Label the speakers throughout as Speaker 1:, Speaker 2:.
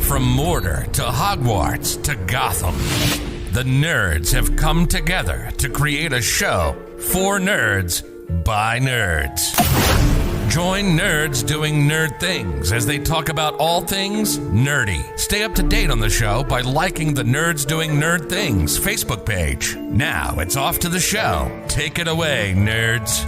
Speaker 1: From Mordor to Hogwarts to Gotham, the nerds have come together to create a show for nerds by nerds. Join nerds doing nerd things as they talk about all things nerdy. Stay up to date on the show by liking the Nerds Doing Nerd Things Facebook page. Now it's off to the show. Take it away, nerds.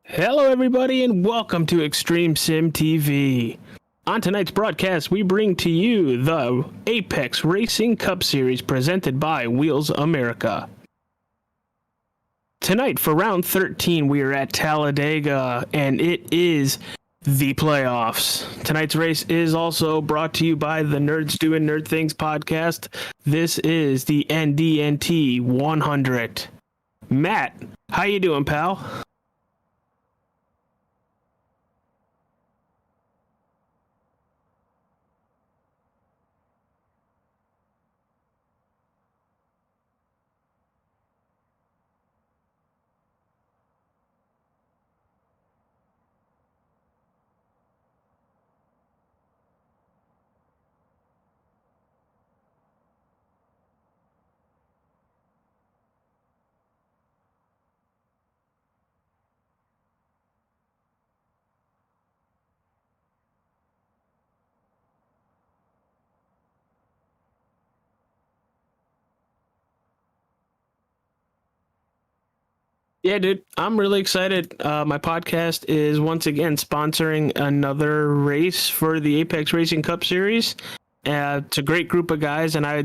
Speaker 2: Hello, everybody, and welcome to Extreme Sim TV. On tonight's broadcast, we bring to you the Apex Racing Cup Series presented by Wheels America. Tonight, for round 13, we are at Talladega, and it is the playoffs. Tonight's race is also brought to you by the Nerds Doing Nerd Things podcast. This is the NDNT 100. Matt, how you doing, pal? Yeah, dude, I'm really excited. My podcast is once again sponsoring another race for the Apex Racing Cup Series. It's a great group of guys, and I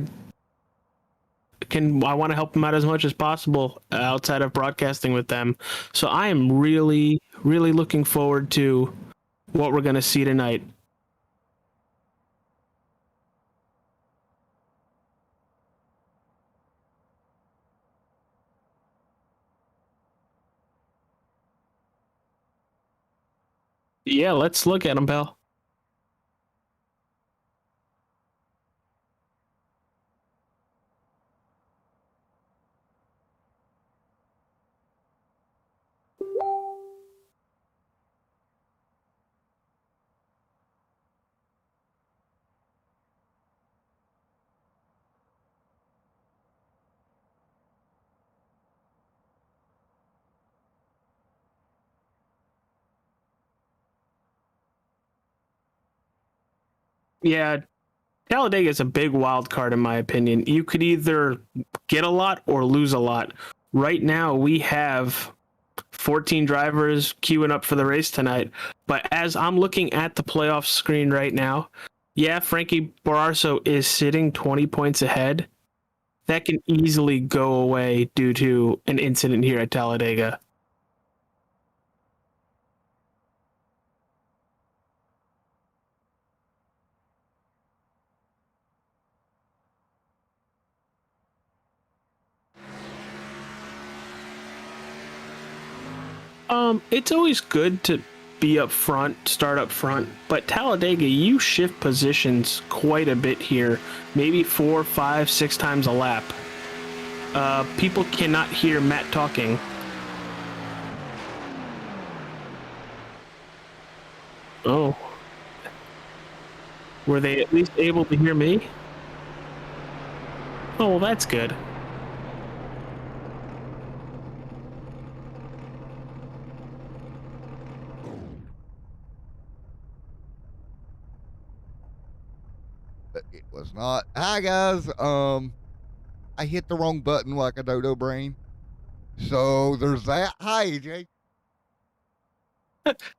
Speaker 2: want to help them out as much as possible outside of broadcasting with them. So I am really, really looking forward to what we're going to see tonight. Yeah, let's look at them, pal. Yeah, Talladega is a big wild card in my opinion. You could either get a lot or lose a lot. Right now, we have 14 drivers queuing up for the race tonight. But as I'm looking at the playoff screen right now, yeah, Frankie Bararso is sitting 20 points ahead. That can easily go away due to an incident here at Talladega. It's always good to be up front, start up front, but Talladega, you shift positions quite a bit here, maybe 4, 5, 6 times a lap. People cannot hear Matt talking. Oh. Were they at least able to hear me? Oh, well, that's good.
Speaker 3: But it was not. Hi guys. I hit the wrong button like a dodo brain. So there's that. Hi AJ.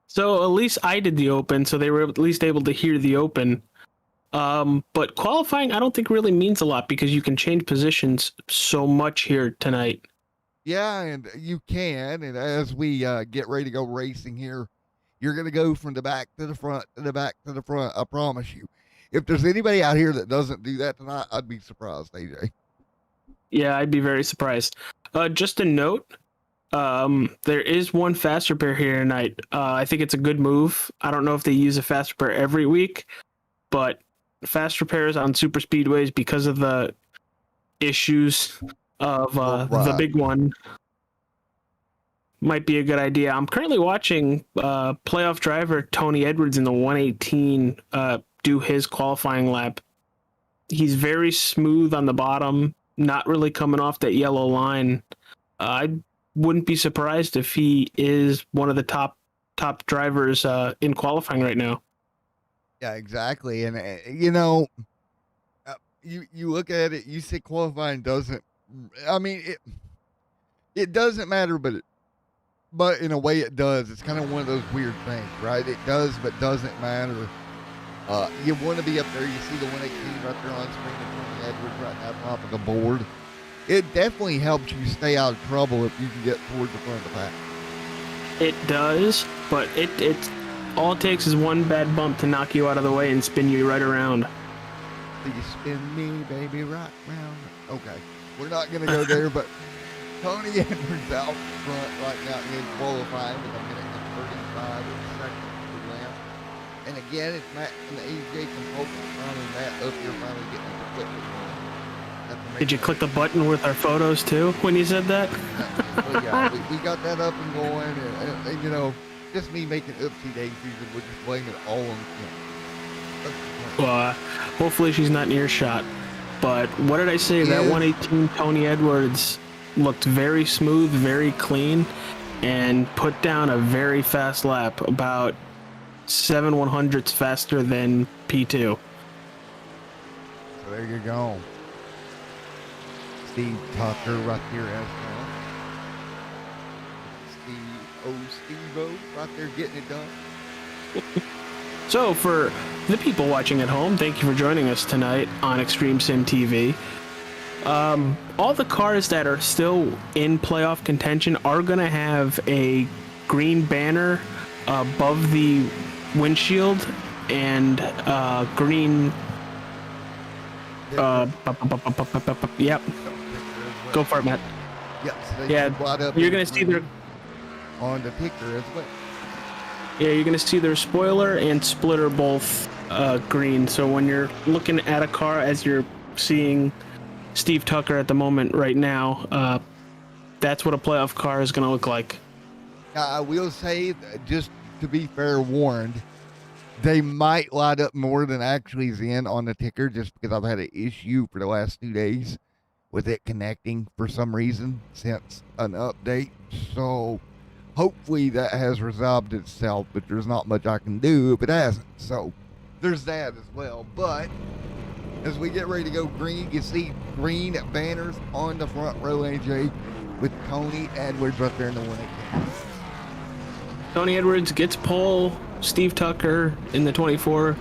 Speaker 2: So at least I did the open, so they were at least able to hear the open. But qualifying, I don't think really means a lot because you can change positions so much here tonight.
Speaker 3: Yeah, and you can. And as we get ready to go racing here, you're gonna go from the back to the front, to the back to the front. I promise you. If there's anybody out here that doesn't do that tonight, I'd be surprised, AJ.
Speaker 2: Yeah, I'd be very surprised. Just a note, there is one fast repair here tonight. I think it's a good move. I don't know if they use a fast repair every week, but fast repairs on super speedways because of the issues of the big one might be a good idea. I'm currently watching playoff driver Tony Edwards in the 118 do his qualifying lap. He's very smooth on the bottom, not really coming off that yellow line. I wouldn't be surprised if he is one of the top drivers in qualifying right now.
Speaker 3: Yeah, exactly. And you look at it, you say qualifying doesn't. I mean, it doesn't matter, but in a way it does. It's kind of one of those weird things, right? It does, but doesn't matter. You want to be up there. You see the 118 right there on screen in Tony Edwards right now, top of the board. It definitely helps you stay out of trouble if you can get towards the front of the pack.
Speaker 2: It does, but it all it takes is one bad bump to knock you out of the way and spin you right around.
Speaker 3: Do you spin me, baby, right round? Okay, we're not going to go there, but Tony Edwards out front right now in qualifying with a minute and 35 seconds per lap. And again, it's Matt and the AJ consultant finally Matt up here finally getting the clip.
Speaker 2: Did you click the button with our photos too when you said that?
Speaker 3: Well, yeah, we got that up and going, and just me making oopsie daisies, and we're just blaming it all on him.
Speaker 2: Well, hopefully she's not in earshot. But what did I say? That 118 Tony Edwards looked very smooth, very clean, and put down a very fast lap, about 7/100ths faster than P2.
Speaker 3: So there you go. Steve Tucker right here as well. old Steve-O right there getting it done.
Speaker 2: So, for the people watching at home, thank you for joining us tonight on Extreme Sim TV. All the cars that are still in playoff contention are going to have a green banner above the windshield and green. Yep. Go for it, Matt.
Speaker 3: Yep. So
Speaker 2: Yeah, you're going to see their.
Speaker 3: On the ticker as well.
Speaker 2: Yeah, you're going to see their spoiler and splitter both green. So when you're looking at a car, as you're seeing Steve Tucker at the moment right now, that's what a playoff car is going to look like.
Speaker 3: I will say, just to be fair warned, they might light up more than actually is in on the ticker, just because I've had an issue for the last 2 days with it connecting for some reason since an update. So hopefully that has resolved itself, but there's not much I can do if it hasn't. So there's that as well. But as we get ready to go green, you see green banners on the front row, AJ, with Tony Edwards right there in the winning.
Speaker 2: Tony Edwards gets pole. Steve Tucker in the 24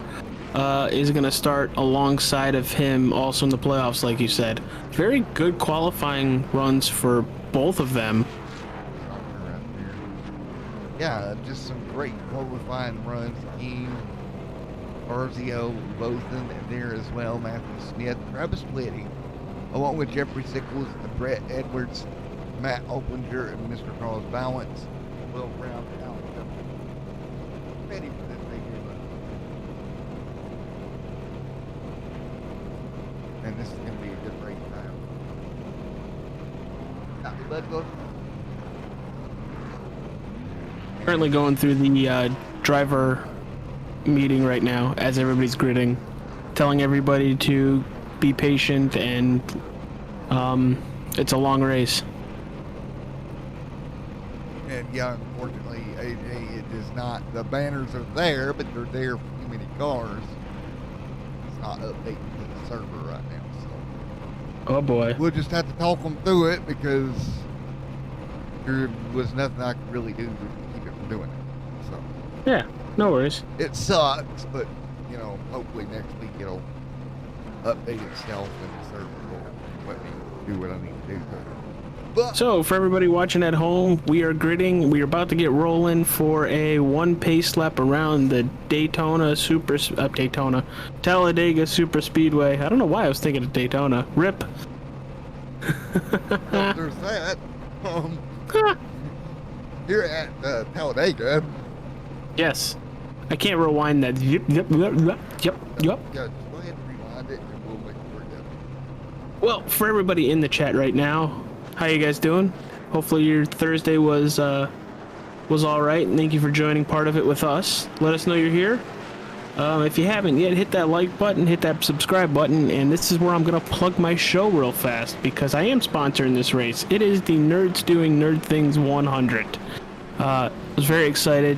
Speaker 2: is going to start alongside of him also in the playoffs, like you said. Very good qualifying runs for both of them.
Speaker 3: Yeah, just some great qualifying runs. King, Barzio, both in there as well. Matthew Smith, Travis Whitty, along with Jeffrey Sickles, Brett Edwards, Matt Oplinger, and Mr. Carlos Balance will round out. Ready for this big game. And this is going to be a good race time. Let's go.
Speaker 2: Currently going through the driver meeting right now as everybody's gridding, telling everybody to be patient and it's a long race.
Speaker 3: And yeah, unfortunately, AJ, it is not. The banners are there, but they're there for too many cars. It's not updating to the server right now. So
Speaker 2: Oh boy.
Speaker 3: we'll just have to talk them through it because there was nothing I could really do to keep it from doing it. So
Speaker 2: Yeah, no worries.
Speaker 3: it sucks, but you know, hopefully next week it'll update itself and the server will let me do what I need to do. But
Speaker 2: So, for everybody watching at home, we are gridding. We are about to get rolling for a one pace lap around the Talladega Super Speedway. I don't know why I was thinking of Daytona. RIP.
Speaker 3: there's that. Here at Talladega.
Speaker 2: Yes. I can't rewind that. Yep.
Speaker 3: Yeah, just go ahead and rewind it and we'll make sure that.
Speaker 2: Well, for everybody in the chat right now, how you guys doing? Hopefully your Thursday was all right, and thank you for joining part of it with us. Let us know you're here. If you haven't yet, hit that like button, hit that subscribe button, and this is where I'm going to plug my show real fast because I am sponsoring this race. It is the Nerds Doing Nerd Things 100. I was very excited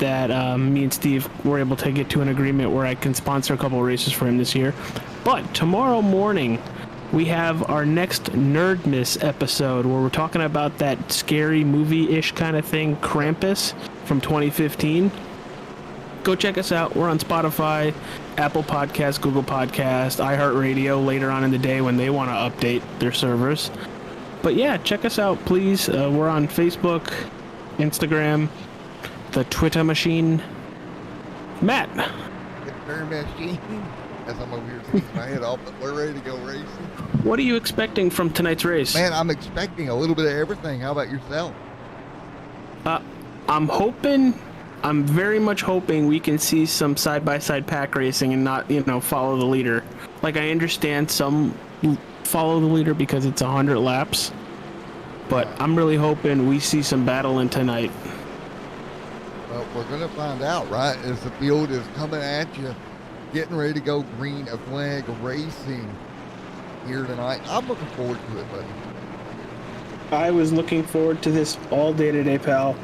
Speaker 2: that me and Steve were able to get to an agreement where I can sponsor a couple of races for him this year. But tomorrow morning, we have our next Nerdmas episode where we're talking about that scary movie-ish kind of thing, Krampus, from 2015. Go check us out. We're on Spotify, Apple Podcast, Google Podcast, IHEART later on in the day when they want to update their servers. But yeah, check us out, please. We're on Facebook, Instagram, the Twitter machine. Matt.
Speaker 3: Twitter machine. As I'm over here taking my head off, but we're ready to go racing.
Speaker 2: What are you expecting from tonight's race?
Speaker 3: Man, I'm expecting a little bit of everything. How about yourself?
Speaker 2: I'm very much hoping we can see some side-by-side pack racing and not, follow the leader. Like, I understand some follow the leader because it's 100 laps, but I'm really hoping we see some battling tonight.
Speaker 3: Well, we're going to find out, right? As the field is coming at you, getting ready to go green flag racing here tonight. I'm looking forward to it, buddy.
Speaker 2: I was looking forward to this all day today, pal.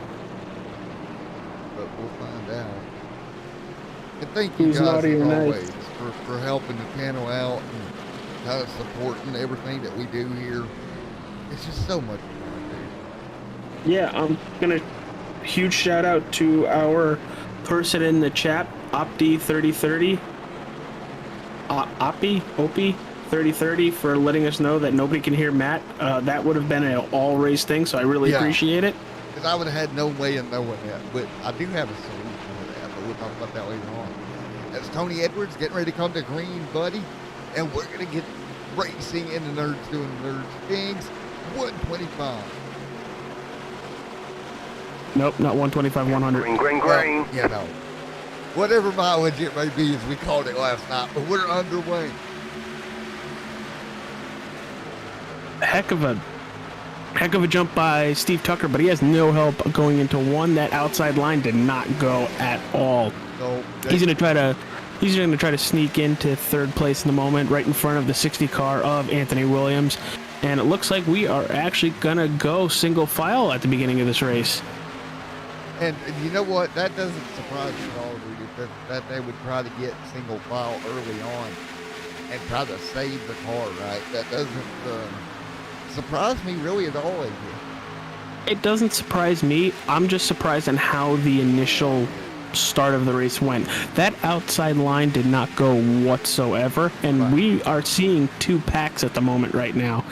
Speaker 3: But we'll find out. And thank you
Speaker 2: Who's
Speaker 3: guys
Speaker 2: naughty
Speaker 3: as
Speaker 2: or nice?
Speaker 3: always for helping the channel out and kind of supporting everything that we do here. It's just so much fun, dude.
Speaker 2: Yeah, I'm gonna huge shout out to our person in the chat, Opti3030. Opie 3030 for letting us know that nobody can hear Matt. That would have been an all race thing, so I really appreciate it.
Speaker 3: Because I would have had no way of knowing that. But I do have a solution for that, but we'll talk about that later on. That's Tony Edwards getting ready to come to green, buddy. And we're going to get racing in the Nerds Doing Nerds Things. 125.
Speaker 2: Nope, not 125, 100.
Speaker 4: Green.
Speaker 3: Well, you know, whatever mileage it may be, as we called it last night, but we're underway.
Speaker 2: Heck of a jump by Steve Tucker, but he has no help going into one. That outside line did not go at all.
Speaker 3: So
Speaker 2: He's gonna try to sneak into third place in the moment, right in front of the 60 car of Anthony Williams. And it looks like we are actually gonna go single file at the beginning of this race.
Speaker 3: And you know what? That doesn't surprise me at all, Rudy, that they would try to get single file early on and try to save the car, right? That doesn't surprise me really at all, AJ.
Speaker 2: It doesn't surprise me. I'm just surprised on how the initial start of the race went. That outside line did not go whatsoever, and
Speaker 3: Right.
Speaker 2: we are seeing two packs at the moment right now.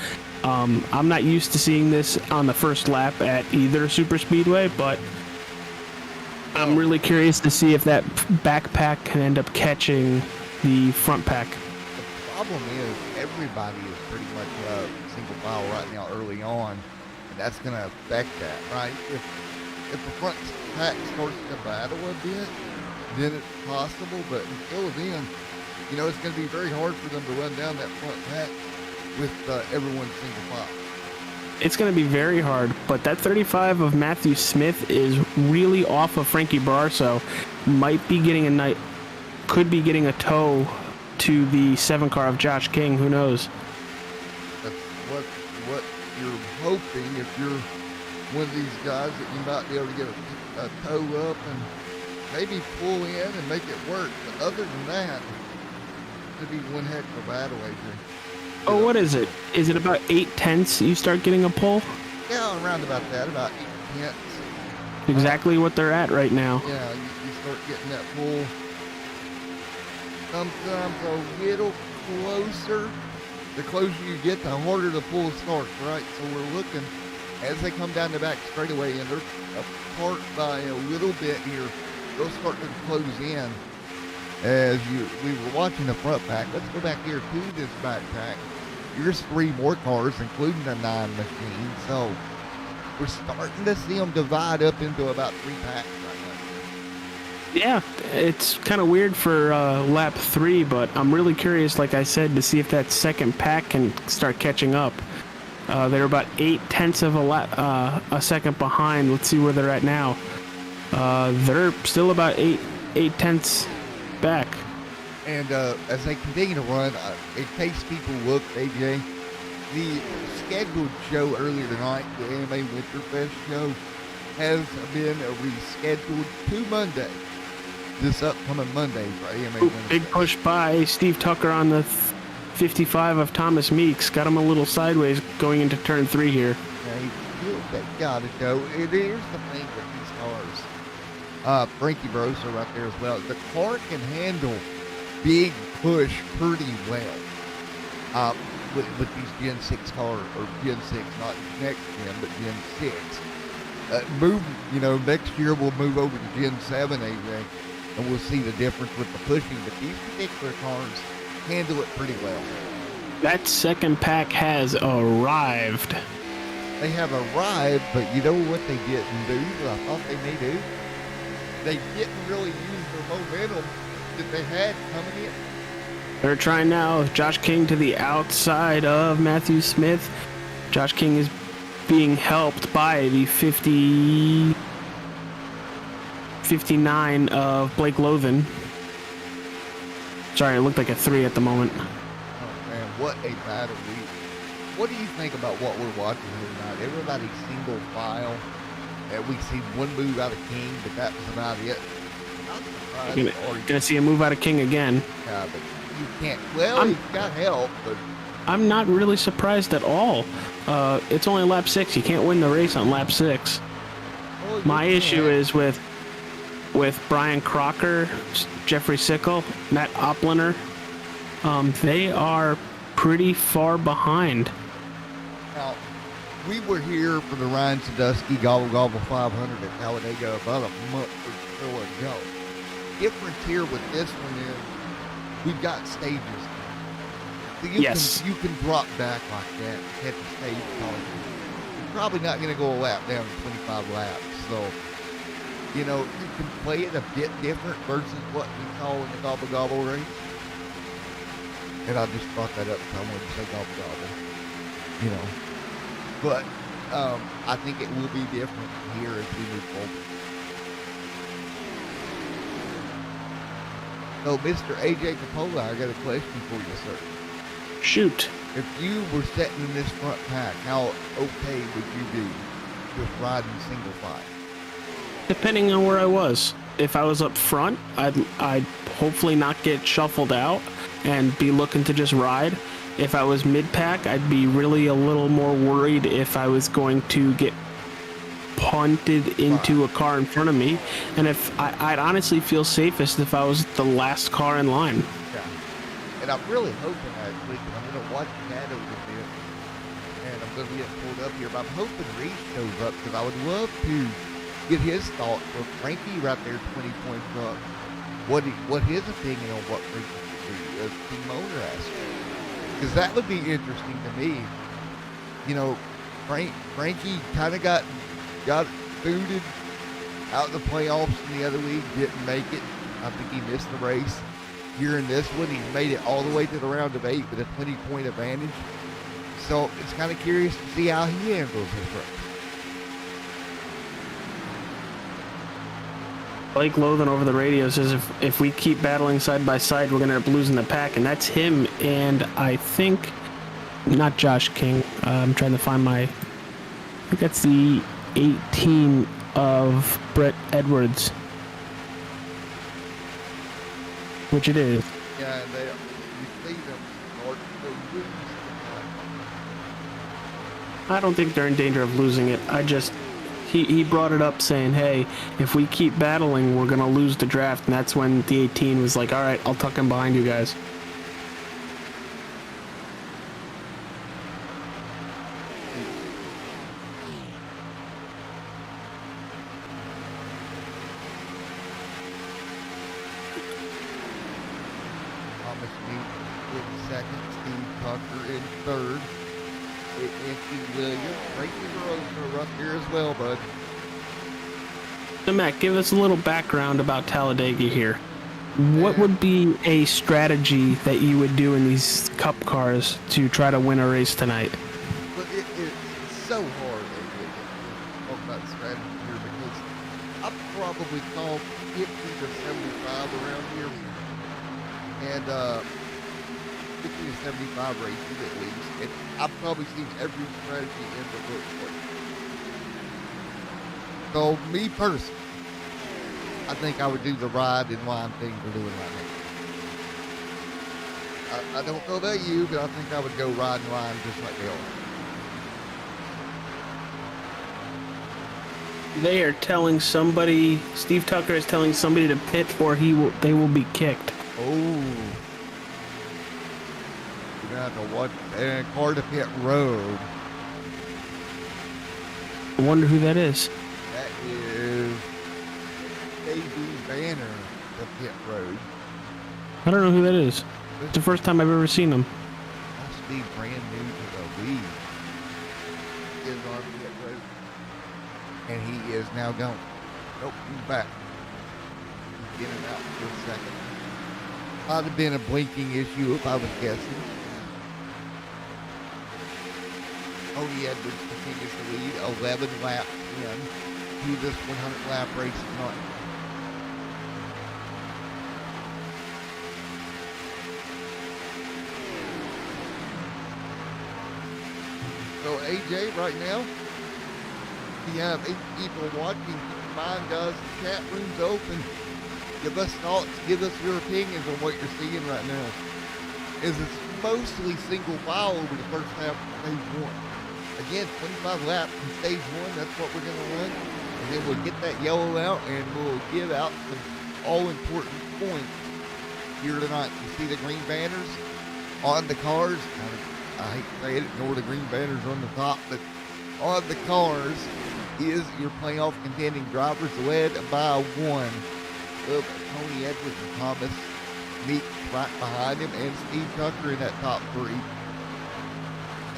Speaker 2: I'm not used to seeing this on the first lap at either super speedway, but I'm really curious to see if that back pack can end up catching the front pack.
Speaker 3: The problem is everybody is pretty much single file right now early on, and that's going to affect that, right? If the front pack starts to battle a bit, then it's possible, but until then, you know, it's going to be very hard for them to run down that front pack with everyone single file.
Speaker 2: It's going to be very hard, but that 35 of Matthew Smith is really off of Frankie Barso. Might be getting could be getting a tow to the 7 car of Josh King. Who knows?
Speaker 3: That's what you're hoping if you're one of these guys that you might be able to get a tow up and maybe pull in and make it work. But other than that, it could be one heck of a battle, Adrian.
Speaker 2: Oh, what is it? Is it about 8/10 you start getting a pull?
Speaker 3: Yeah, around about that, about 8 tenths.
Speaker 2: Exactly what they're at right now.
Speaker 3: Yeah, you start getting that pull. Sometimes a little closer. The closer you get, the harder the pull starts, right? So we're looking as they come down the back straightaway, and they're apart by a little bit here. They'll start to close in. As we were watching the front pack, let's go back here to this back pack. Here's 3 more cars, including the 9 machine. So we're starting to see them divide up into about 3 packs right now.
Speaker 2: Yeah, it's kind of weird for lap 3, but I'm really curious, like I said, to see if that second pack can start catching up. They're about 8/10 of a second behind. Let's see where they're at now. They're still about 8/10 back.
Speaker 3: And as they continue to run, in case people look, AJ, the scheduled show earlier tonight, the AMA Winterfest show, has been rescheduled to Monday. This upcoming Monday for AMA Winterfest.
Speaker 2: Big push by Steve Tucker on the 55 of Thomas Meeks. Got him a little sideways going into turn 3 here.
Speaker 3: Yeah, they got it, though. Here's the thing with these cars. Frankie Barso right there as well. The car can handle big push pretty well with these Gen 6 cars, or Gen 6, not next gen, but Gen 6. Next year we'll move over to Gen 7, AJ, and we'll see the difference with the pushing, but these particular cars handle it pretty well.
Speaker 2: That second pack has arrived.
Speaker 3: They have arrived, but you know what they didn't do that I thought they may do? They didn't really use their momentum that they had coming in.
Speaker 2: They're trying now. Josh King to the outside of Matthew Smith. Josh King is being helped by the 59 of Blake Lothan. Sorry, it looked like a 3 at the moment.
Speaker 3: Oh man, what a battle week. What do you think about what we're watching here tonight? Everybody's single file. And we see one move out of King, but that was about it.
Speaker 2: Gonna see a move out of King again.
Speaker 3: Yeah, but you can't. Well, he's got help, but
Speaker 2: I'm not really surprised at all. It's only lap 6. You can't win the race on lap 6.
Speaker 3: well, Well,
Speaker 2: My issue is with Brian Crocker, Jeffrey Sickle, Matt Opliner. They are pretty far behind.
Speaker 3: Now, we were here for the Ryan Sadusky Gobble Gobble 500 at Talladega about a month or so ago. Difference here with this one is we've got stages. So you can drop back like that and catch a stage call. You're probably not going to go a lap down in 25 laps. So, you can play it a bit different versus what we saw in the Gobble Gobble race. And I just brought that up because I wanted to say Gobble Gobble. But I think it will be different here as we move forward. So, Mr. AJ Capola, I got a question for you, sir.
Speaker 2: Shoot.
Speaker 3: If you were sitting in this front pack, how okay would you be with riding single file?
Speaker 2: Depending on where I was. If I was up front, I'd hopefully not get shuffled out and be looking to just ride. If I was mid-pack, I'd be really a little more worried if I was going to get punted into a car in front of me. And if I'd honestly feel safest if I was the last car in line.
Speaker 3: Yeah. And I'm really hoping, actually, because I'm going to watch Chad over this, and I'm going to get pulled up here, but I'm hoping Reese shows up, because I would love to get his thoughts for Frankie right there, 20 points up. What his opinion on what Frankie should do as team owner aspect. Because that would be interesting to me. Frankie kind of got booted out of the playoffs in the other league, didn't make it. I think he missed the race. Here in this one, he made it all the way to the round of 8 with a 20-point advantage. So it's kind of curious to see how he handles his race.
Speaker 2: Blake Lothan over the radio says if we keep battling side by side, we're going to end up losing the pack. And that's him and I think, not Josh King. I'm trying to find I think that's the 18 of Brett Edwards. Which it is.
Speaker 3: Yeah, and you see them start to lose.
Speaker 2: I don't think they're in danger of losing it. He brought it up saying, hey, if we keep battling, we're going to lose the draft. And that's when the 18 was like, all right, I'll tuck him behind you guys.
Speaker 3: Thomas Meek in second, Steve Tucker in third. Anthony Williams, Frankie Rosa up here as well, bud.
Speaker 2: So Matt, give us a little background about Talladega here. What would be a strategy that you would do in these cup cars to try to win a race tonight?
Speaker 3: But it's so hard to talk about strategy here because I probably saw 50 to 75 around here. And 50 to 75 races at least. And I've probably seen every strategy in the book. So me personally, I think I would do the ride and line thing we're doing right now. I don't know about you, but I think I would go ride and line just like they are.
Speaker 2: They are telling somebody, Steve Tucker is telling somebody to pit or they will be kicked.
Speaker 3: Oh. You're going to have to watch car to pit road.
Speaker 2: I wonder who that is.
Speaker 3: That is A.B. Banner, the pit road.
Speaker 2: I don't know who that is. It's the first time I've ever seen him.
Speaker 3: Must be brand new to the league. Is on pit road. And he is now gone. Nope, he's back. He's getting out for a second. Might have been a blinking issue if I was guessing. Cody Edwards continues to lead 11 laps in to this 100 lap race tonight. So AJ, right now, we have 8 people watching. Keep in mind, guys, the chat room's open. Give us thoughts, give us your opinions on what you're seeing right now. It's mostly single file over the first half of stage 1. Again, 25 laps in stage 1, that's what we're going to run. And And then we'll get that yellow out and we'll give out some all-important points here tonight. You see the green banners on the cars. I hate to say it, ignore the green banners on the top, but on the cars is your playoff contending drivers led by one of Tony Edwards and Thomas Meek right behind him, and Steve Tucker in that top three.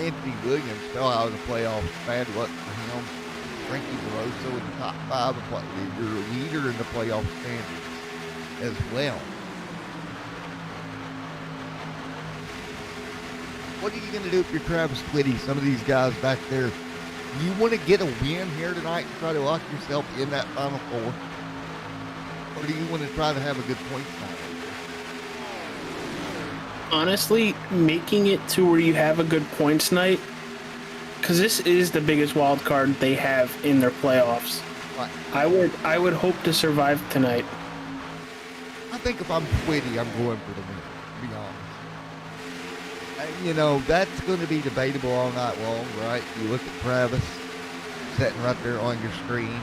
Speaker 3: Anthony Williams fell out of the playoffs. Bad luck for him. Frankie Barroso in the top five of what your leader in the playoff standings as well. What are you going to do if you're Travis Whitty? Some of these guys back there, you want to get a win here tonight and try to lock yourself in that Final Four? Or do you want to try to have a good point tonight?
Speaker 2: Honestly, making it to where you have a good points night, because this is the biggest wild card they have in their playoffs.
Speaker 3: Right.
Speaker 2: I would hope to survive tonight.
Speaker 3: I think if I'm Whitty, I'm going for the win, to be honest. You know, that's going to be debatable all night long, right? You look at Travis sitting right there on your screen.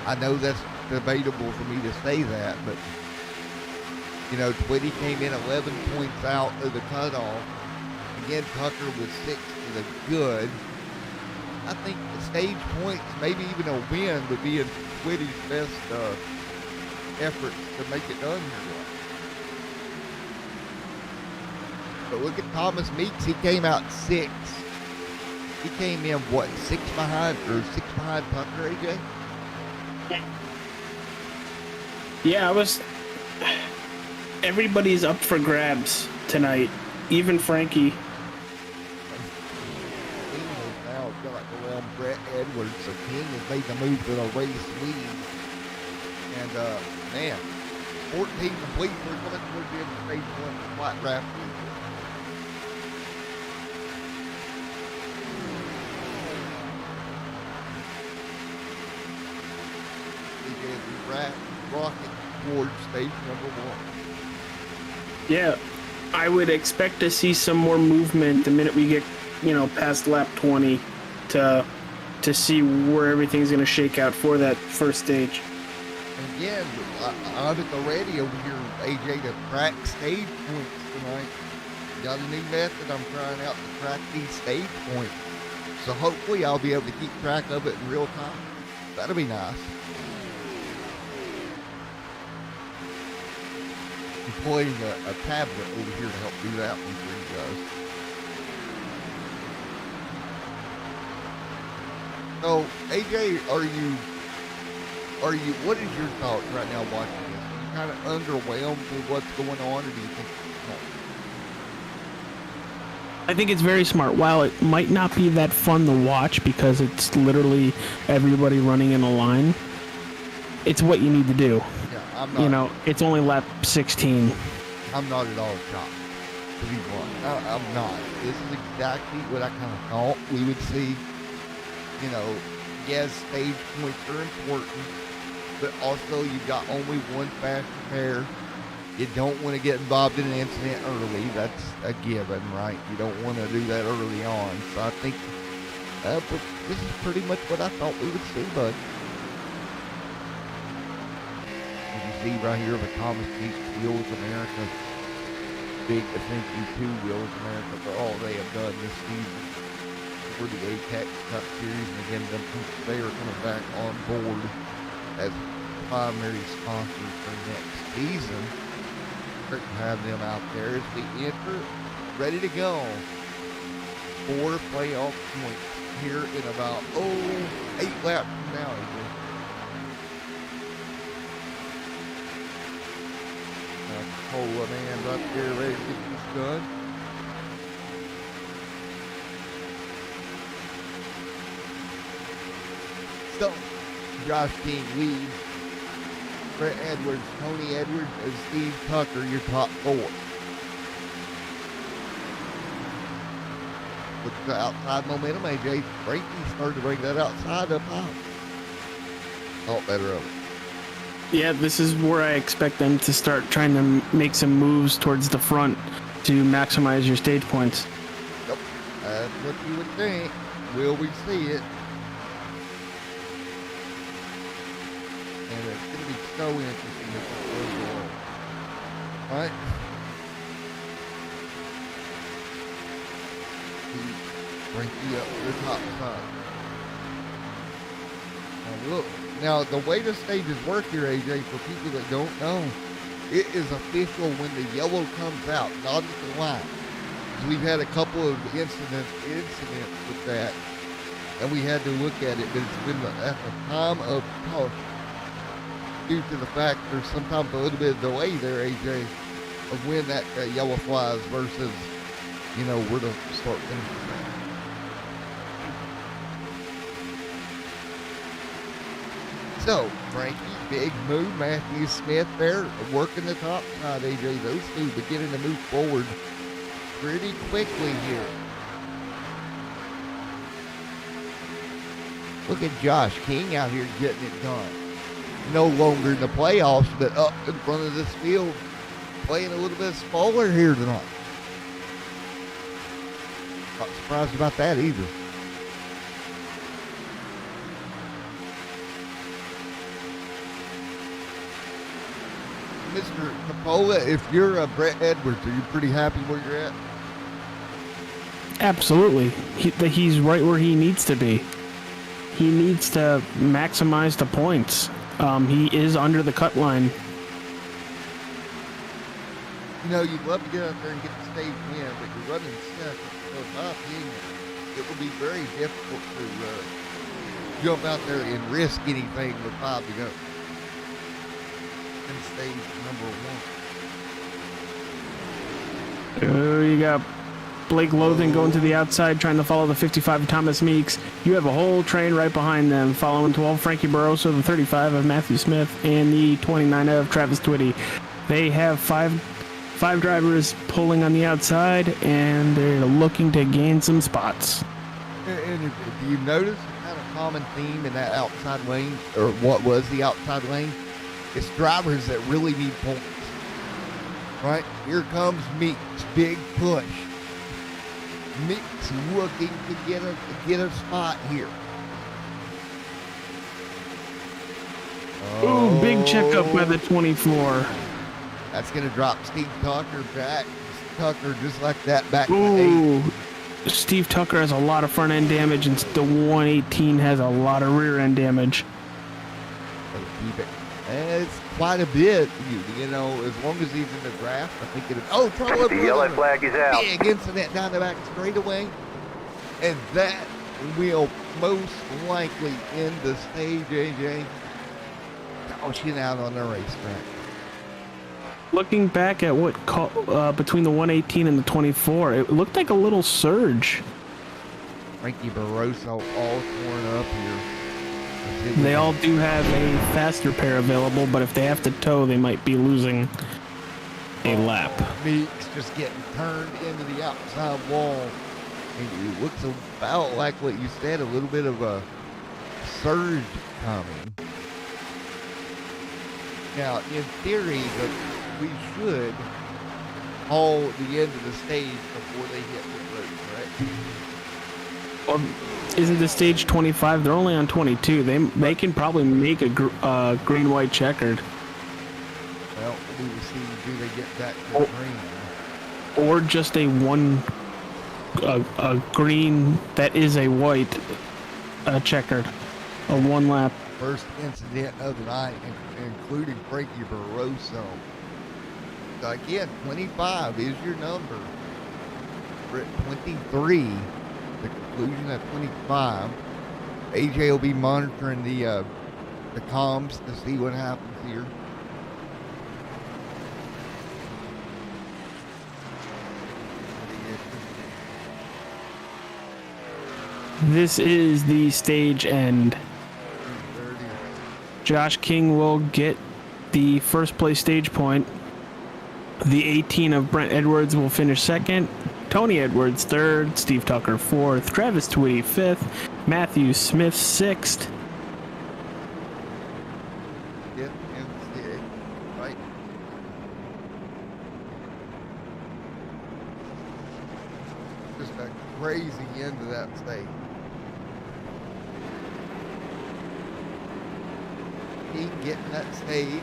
Speaker 3: I know that's debatable for me to say that, but, you know, Twitty came in 11 points out of the cutoff. Again, Tucker was 6 to the good. I think the stage points, maybe even a win, would be in Twitty's best efforts to make it done here. But look at Thomas Meeks. He came out 6. He came in, what, 6 behind Tucker, AJ?
Speaker 2: Yeah, everybody's up for grabs tonight. Even Frankie.
Speaker 3: King has now got around Brett Edwards, so King has made the move to the race lead. And, man, 14 complete. We're coming towards the end of stage 1 flat wrap. Rocket towards stage number 1.
Speaker 2: Yeah, I would expect to see some more movement the minute we get, past lap 20 to see where everything's going to shake out for that first stage.
Speaker 3: And again, I'm at the ready over here, AJ, to track stage points tonight. Got a new method I'm trying out to track these stage points. So hopefully I'll be able to keep track of it in real time. That'll be nice. Deploying a tablet over here to help do that one for you guys. So, AJ, what is your thoughts right now watching this? Are you kind of underwhelmed with what's going on, or do you think it's smart?
Speaker 2: I think it's very smart. While it might not be that fun to watch because it's literally everybody running in a line, it's what you need to do.
Speaker 3: I'm not,
Speaker 2: it's only lap 16.
Speaker 3: I'm not at all shocked, to be blunt. I'm not. This is exactly what I kind of thought we would see. Yes, stage points are important, but also you've got only one fast pair. You don't want to get involved in an incident early. That's a given, right? You don't want to do that early on. So I think but this is pretty much what I thought we would see, bud. See right here with Thomas Meeks, Wheels America. Big thank you to Wheels America for all they have done this season for the ATEX Cup Series. And again, they are coming back on board as primary sponsors for next season. Great to have them out there as we enter, ready to go for playoff points here in about 8 laps from now. Cola man up there ready to get this done. So, Josh King leads. Brett Edwards, Tony Edwards, and Steve Tucker, your top 4. With the outside momentum, AJ Frankie started to bring that outside up high. Thought better of it.
Speaker 2: Yeah, this is where I expect them to start trying to make some moves towards the front to maximize your stage points.
Speaker 3: Yep, that's what you would think. Will we see it? and it's going to be so interesting as it goes along. All right. Frankie up to the top side. Now look, now the way the stages work here, AJ, for people that don't know, it is official when the yellow comes out, not at the line. We've had a couple of incidents with that, and we had to look at it, but it's been at the time of caution due to the fact there's sometimes a little bit of delay there, AJ, of when that yellow flies versus, you know, where to start finishing. So, Frankie, big move. Matthew Smith there, working the top side, AJ. Those two beginning to move forward pretty quickly here. Look at Josh King out here getting it done. No longer in the playoffs, but up in front of this field, playing a little bit smaller here tonight. Not surprised about that either. Mr. Coppola, if you're Brett Edwards, are you pretty happy where you're at?
Speaker 2: Absolutely. He's right where he needs to be. He needs to maximize the points. He is under the cut line.
Speaker 3: You know, you'd love to get out there and get the stage win, but you're running second. So in my opinion, it will be very difficult to jump out there and risk anything with 5 to go. In stage number 1.
Speaker 2: Oh, you got Blake Logan going to the outside, trying to follow the 55 of Thomas Meeks. You have a whole train right behind them, following 12 Frankie Barroso, the 35 of Matthew Smith, and the 29 of Travis Twitty. They have five drivers pulling on the outside, and they're looking to gain some spots.
Speaker 3: And do you notice kind of common theme in that outside lane, or what was the outside lane? It's drivers that really need points. Right? Here comes Meeks, big push. Meeks looking to get a spot here.
Speaker 2: Ooh, big checkup by the 24.
Speaker 3: That's going to drop Steve Tucker back. Tucker just like that back to 8.
Speaker 2: Steve Tucker has a lot of front end damage, and the 118 has a lot of rear end damage.
Speaker 3: Keep it. It's quite a bit, you know, as long as he's in the draft. I think it is. Oh, trouble.
Speaker 4: The yellow flag is out.
Speaker 3: Big incident down the back straightaway. And that will most likely end the stage, AJ. Caution out on the racetrack.
Speaker 2: Looking back at what between the 118 and the 24, it looked like a little surge.
Speaker 3: Frankie Barroso all torn up here.
Speaker 2: They all do have a faster pair available, but if they have to tow, they might be losing a lap.
Speaker 3: Meeks just getting turned into the outside wall. And it looks about like what you said, a little bit of a surge coming. Now, in theory, we should hold the end of the stage before they hit the road, correct?
Speaker 2: Well, isn't the stage 25? They're only on 22. They can probably make a green-white checkered.
Speaker 3: Well, we will see. Do they get back to green?
Speaker 2: Or just a green that is a white checkered, a one lap.
Speaker 3: First incident of the night, including Frankie Barroso. So again, 25 is your number. We're at 23. The conclusion at 25. AJ will be monitoring the comms to see what happens here.
Speaker 2: This is the stage end. Josh King will get the first place stage point. The 18 of Brent Edwards will finish second. Tony Edwards third. Steve Tucker fourth. Travis Twitty fifth. Matthew Smith sixth.
Speaker 3: Yep, right. Just a crazy end to that stage. lucky getting that stage.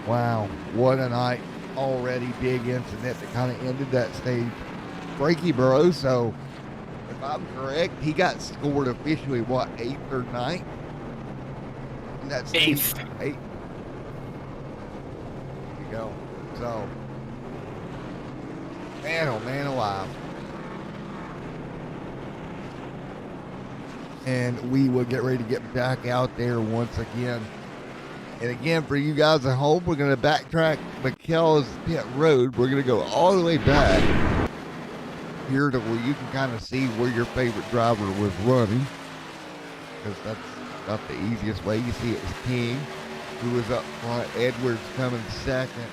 Speaker 3: Wow, what a night. Already big incident that kind of ended that stage. Frankie Barroso, if I'm correct, he got scored officially, what, 8th or 9th? And that's
Speaker 2: 8th.
Speaker 3: 8th. There you go. So, man, oh man alive. And we will get ready to get back out there once again. And again, for you guys at home, we're going to backtrack McKell's pit road. We're going to go all the way back here to where you can kind of see where your favorite driver was running. Because that's not the easiest way. You see it was King, who was up front. Edwards coming second.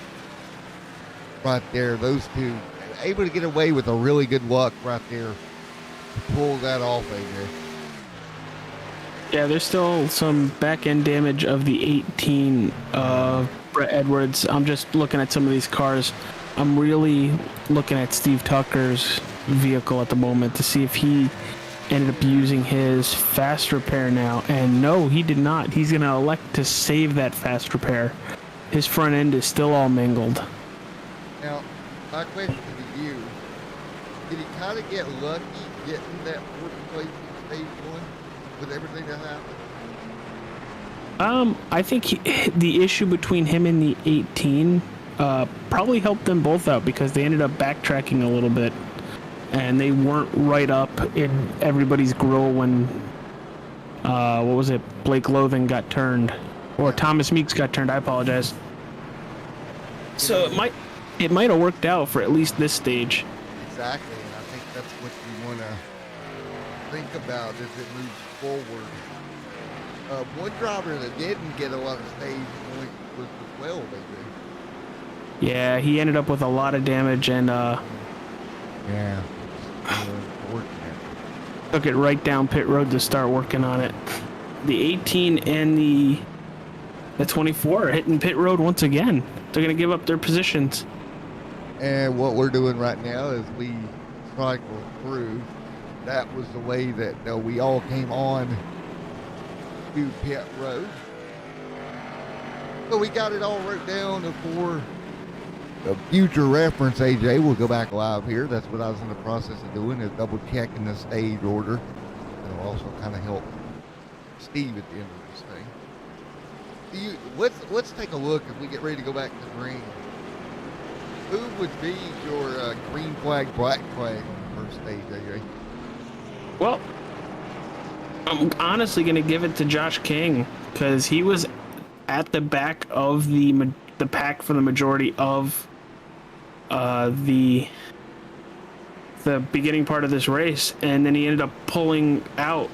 Speaker 3: Right there, those two. Able to get away with a really good luck right there to pull that off, AJ.
Speaker 2: Yeah, there's still some back-end damage of the 18 Brett Edwards. I'm just looking at some of these cars. I'm really looking at Steve Tucker's vehicle at the moment to see if he ended up using his fast repair now. And no, he did not. He's going to elect to save that fast repair. His front end is still all mangled.
Speaker 3: Now, my question to you, did he kind of get lucky getting that fourth place in stage one? With everything that happened?
Speaker 2: I think the issue between him and the 18 probably helped them both out because they ended up backtracking a little bit and they weren't right up in everybody's grill when Blake Lothing got turned, or Thomas Meeks got turned. I apologize. So it might have worked out for at least this stage.
Speaker 3: Exactly, and I think that's what you want to think about as it moves forward. One driver that didn't get a lot of stage points was the 12, I think.
Speaker 2: Yeah, he ended up with a lot of damage and
Speaker 3: yeah, unfortunate.
Speaker 2: Took it right down pit road to start working on it. The 18 and the 24 are hitting pit road once again. They're going to give up their positions.
Speaker 3: And what we're doing right now is we cycle through. That was the way that we all came on to pit road. So we got it all wrote down for a future reference, AJ. We'll go back live here. That's what I was in the process of doing, is double checking the stage order. It'll also kind of help Steve at the end of this thing. Let's take a look as we get ready to go back to the green. Who would be your green flag, black flag on the first stage, AJ?
Speaker 2: Well, I'm honestly going to give it to Josh King because he was at the back of the pack for the majority of the beginning part of this race, and then he ended up pulling out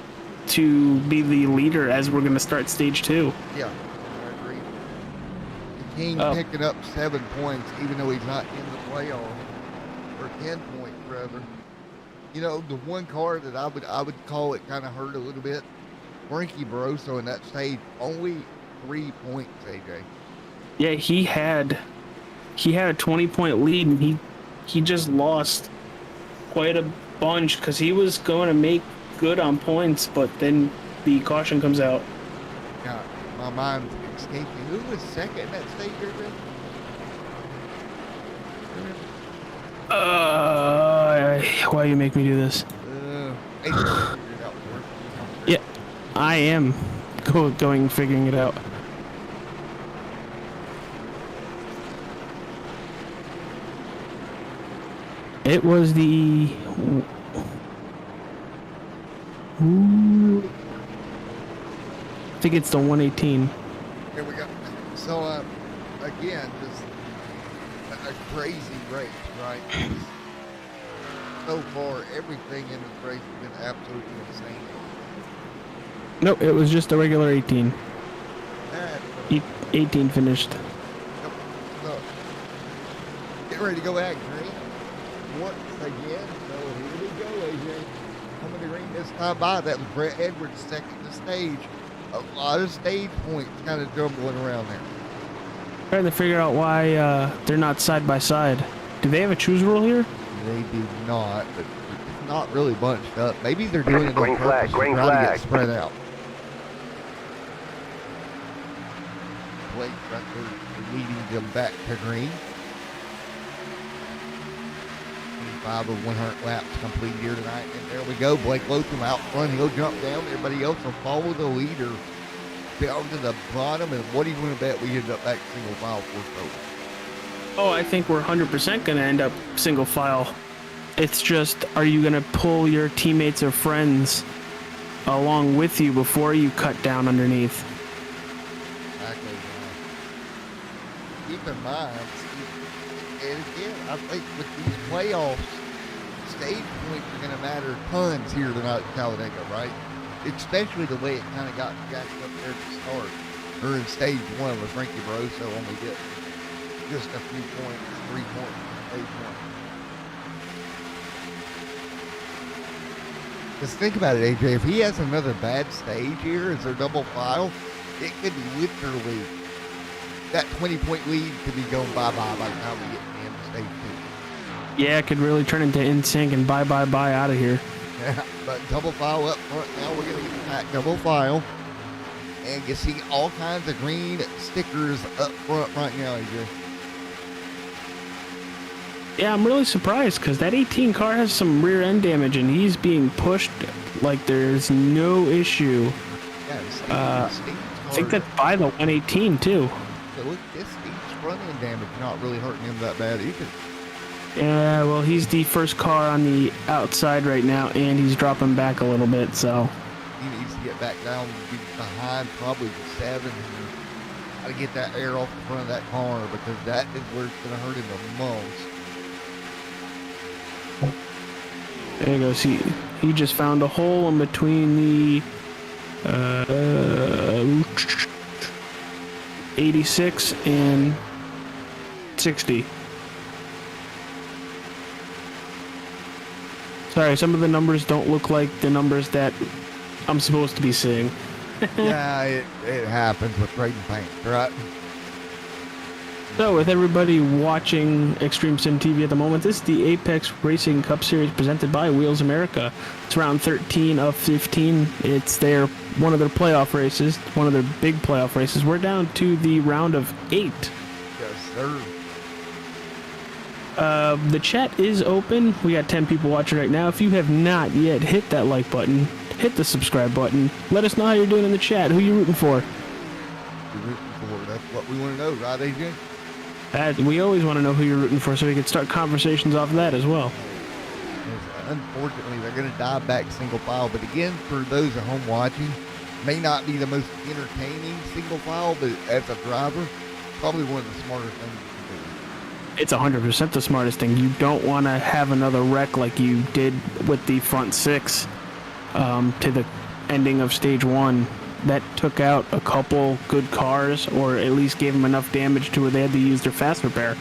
Speaker 2: to be the leader as we're going to start stage 2.
Speaker 3: Yeah, I agree. King picking up 7 points, even though he's not in the playoff, or 10 points rather. You know, the one car that I would call it kind of hurt a little bit, Frankie Barroso in that stage, only 3 points, AJ.
Speaker 2: Yeah, he had a 20-point lead, and he just lost quite a bunch because he was going to make good on points, but then the caution comes out.
Speaker 3: Yeah, my mind's escaping. Who was second in that stage, AJ?
Speaker 2: Why you make me do this? Yeah, I am going figuring it out. It was the... I think it's the 118.
Speaker 3: Here we go. So, again, just a crazy race, right? So far, everything in this race has been absolutely insane.
Speaker 2: Nope, it was just a regular 18. 18 finished.
Speaker 3: So, get ready to go back, green. Once again, so here we go, AJ. Coming to green this time by. That was Brett Edwards second to stage. A lot of stage points kind of jumbling around there.
Speaker 2: Trying to figure out why they're not side by side. Do they have a choose rule here?
Speaker 3: They do not, but it's not really bunched up. Maybe they're doing it on purpose to try to get spread out. Blake right there leading them back to green. 25 of 100 laps complete here tonight. And there we go. Blake Lotham out front. He'll jump down. Everybody else will follow the leader down to the bottom. And what do you want to bet we end up back single file for total?
Speaker 2: Oh, I think we're 100% going to end up single file. It's just, are you going to pull your teammates or friends along with you before you cut down underneath?
Speaker 3: Exactly. Keep in mind, and again, I think with these playoffs, stage points are going to matter tons here tonight at Talladega, right? Especially the way it kind of got jacked up there at the start. Or in stage one with Frankie Barroso only get just a few points, 3 points in stage one. Just think about it, AJ. If he has another bad stage here as their double file, it could literally, that 20-point lead could be going bye-bye by the time we get to the end of stage two.
Speaker 2: Yeah, it could really turn into NSYNC and bye out of here.
Speaker 3: Yeah, but double file up front now. We're going to get back double file. And you see all kinds of green stickers up front right now, AJ.
Speaker 2: Yeah, I'm really surprised because that 18 car has some rear end damage and he's being pushed like there's no issue.
Speaker 3: Yeah,
Speaker 2: I think that's by the 118 too.
Speaker 3: So look, this Steve's front end damage not really hurting him that bad either.
Speaker 2: Yeah, well, he's the first car on the outside right now and he's dropping back a little bit, so.
Speaker 3: He needs to get back down, be behind probably the 7. Got to get that air off the front of that car because that is where it's going to hurt him the most.
Speaker 2: There you go. See, he just found a hole in between the 86 and 60. Sorry, some of the numbers don't look like the numbers that I'm supposed to be seeing.
Speaker 3: Yeah, it happens with trading paint, right?
Speaker 2: So, with everybody watching Extreme Sim TV at the moment, this is the Apex Racing Cup Series presented by Wheels America. It's round 13 of 15. It's one of their playoff races, one of their big playoff races. We're down to the round of 8.
Speaker 3: Yes, sir.
Speaker 2: The chat is open. We got 10 people watching right now. If you have not yet hit that like button, hit the subscribe button. Let us know how you're doing in the chat. Who you rooting for?
Speaker 3: You're rooting for. That's what we want to know, right, AJ?
Speaker 2: We always want to know who you're rooting for so we can start conversations off of that as well.
Speaker 3: Unfortunately, they're going to dive back single file. But again, for those at home watching, may not be the most entertaining single file, but as a driver, probably one of the smarter things you can do.
Speaker 2: It's 100% the smartest thing. You don't want to have another wreck like you did with the front 6 to the ending of stage 1. That took out a couple good cars, or at least gave them enough damage to where they had to use their fast repair.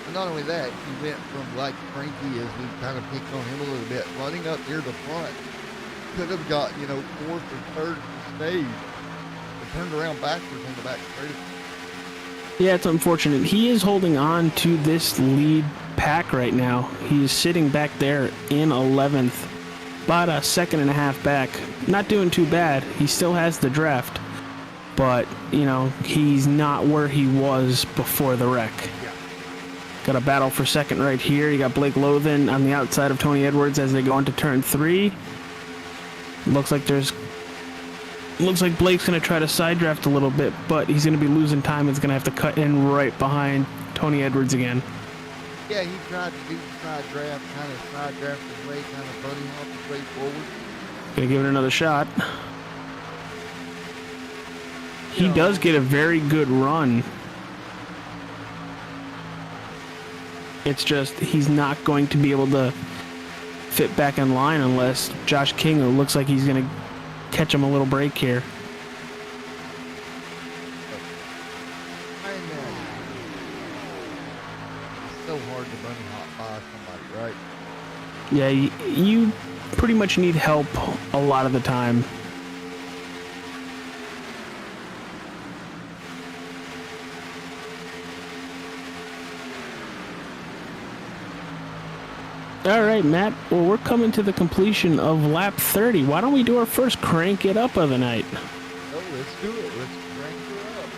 Speaker 3: And not only that, he went from, like Frankie, as we kind of picked on him a little bit, running up near the front. Could have got, 4th or 3rd stage. But turned around backwards on the back straight.
Speaker 2: Yeah, it's unfortunate. He is holding on to this lead pack right now. He is sitting back there in 11th. About a second and a half back. Not doing too bad. He still has the draft. But, he's not where he was before the wreck.
Speaker 3: Yeah.
Speaker 2: Got a battle for second right here. You got Blake Lotham on the outside of Tony Edwards as they go into turn 3. Looks like Blake's going to try to side draft a little bit, but he's going to be losing time. He's going to have to cut in right behind Tony Edwards again.
Speaker 3: Yeah, he tried to do the side draft, kind of side draft his way, kind of bunny hop his way forward.
Speaker 2: Gonna give it another shot. He does get a very good run. It's just he's not going to be able to fit back in line unless Josh King, who looks like he's going to catch him a little break here.
Speaker 3: It's so hard to bunny hop by somebody, right?
Speaker 2: Yeah, you pretty much need help a lot of the time. All right, Matt. Well, we're coming to the completion of lap 30. Why don't we do our first crank it up of the night?
Speaker 3: Oh, let's do it. Let's crank her up.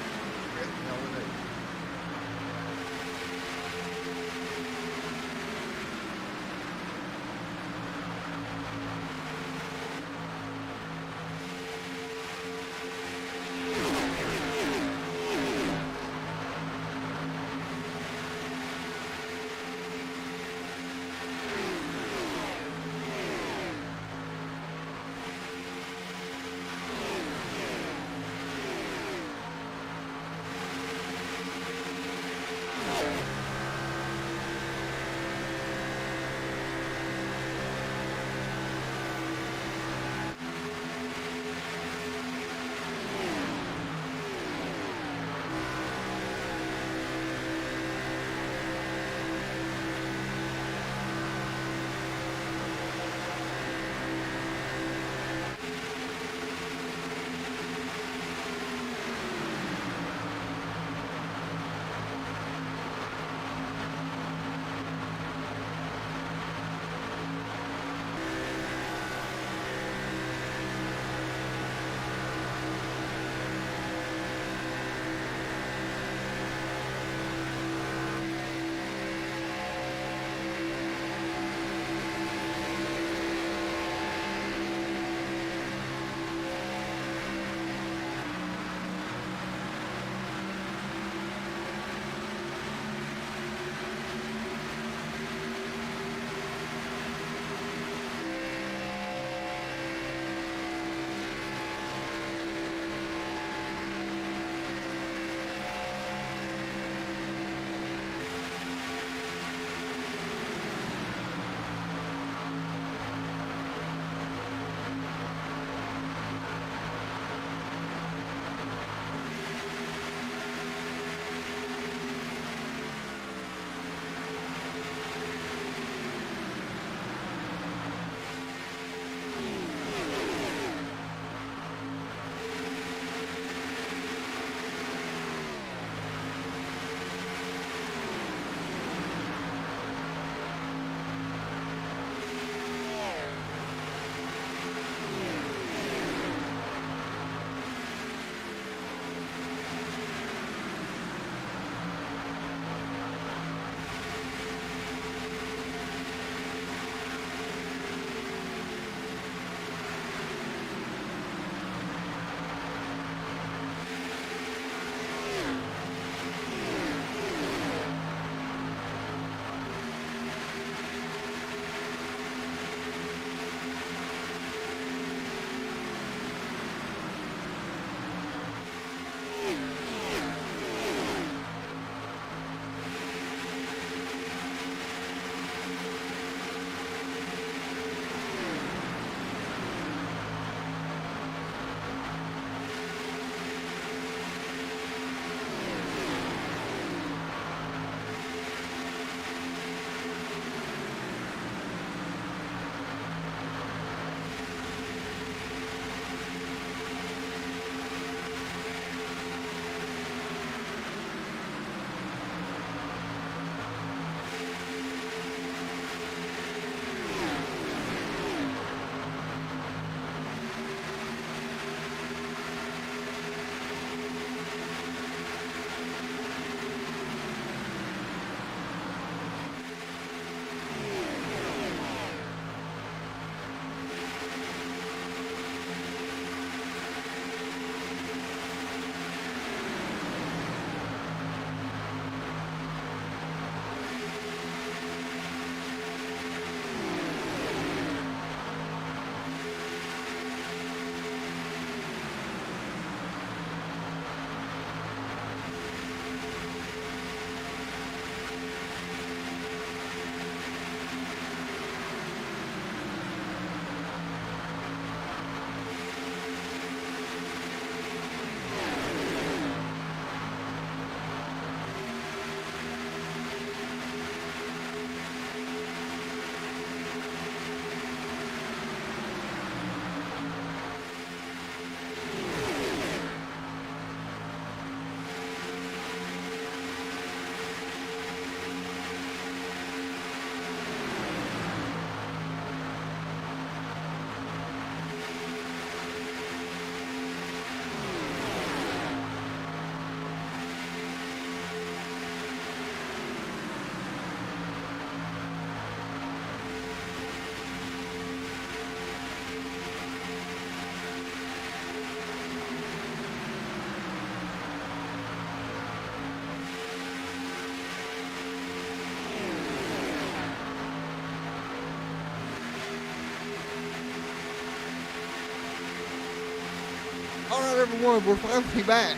Speaker 3: everyone, we're finally back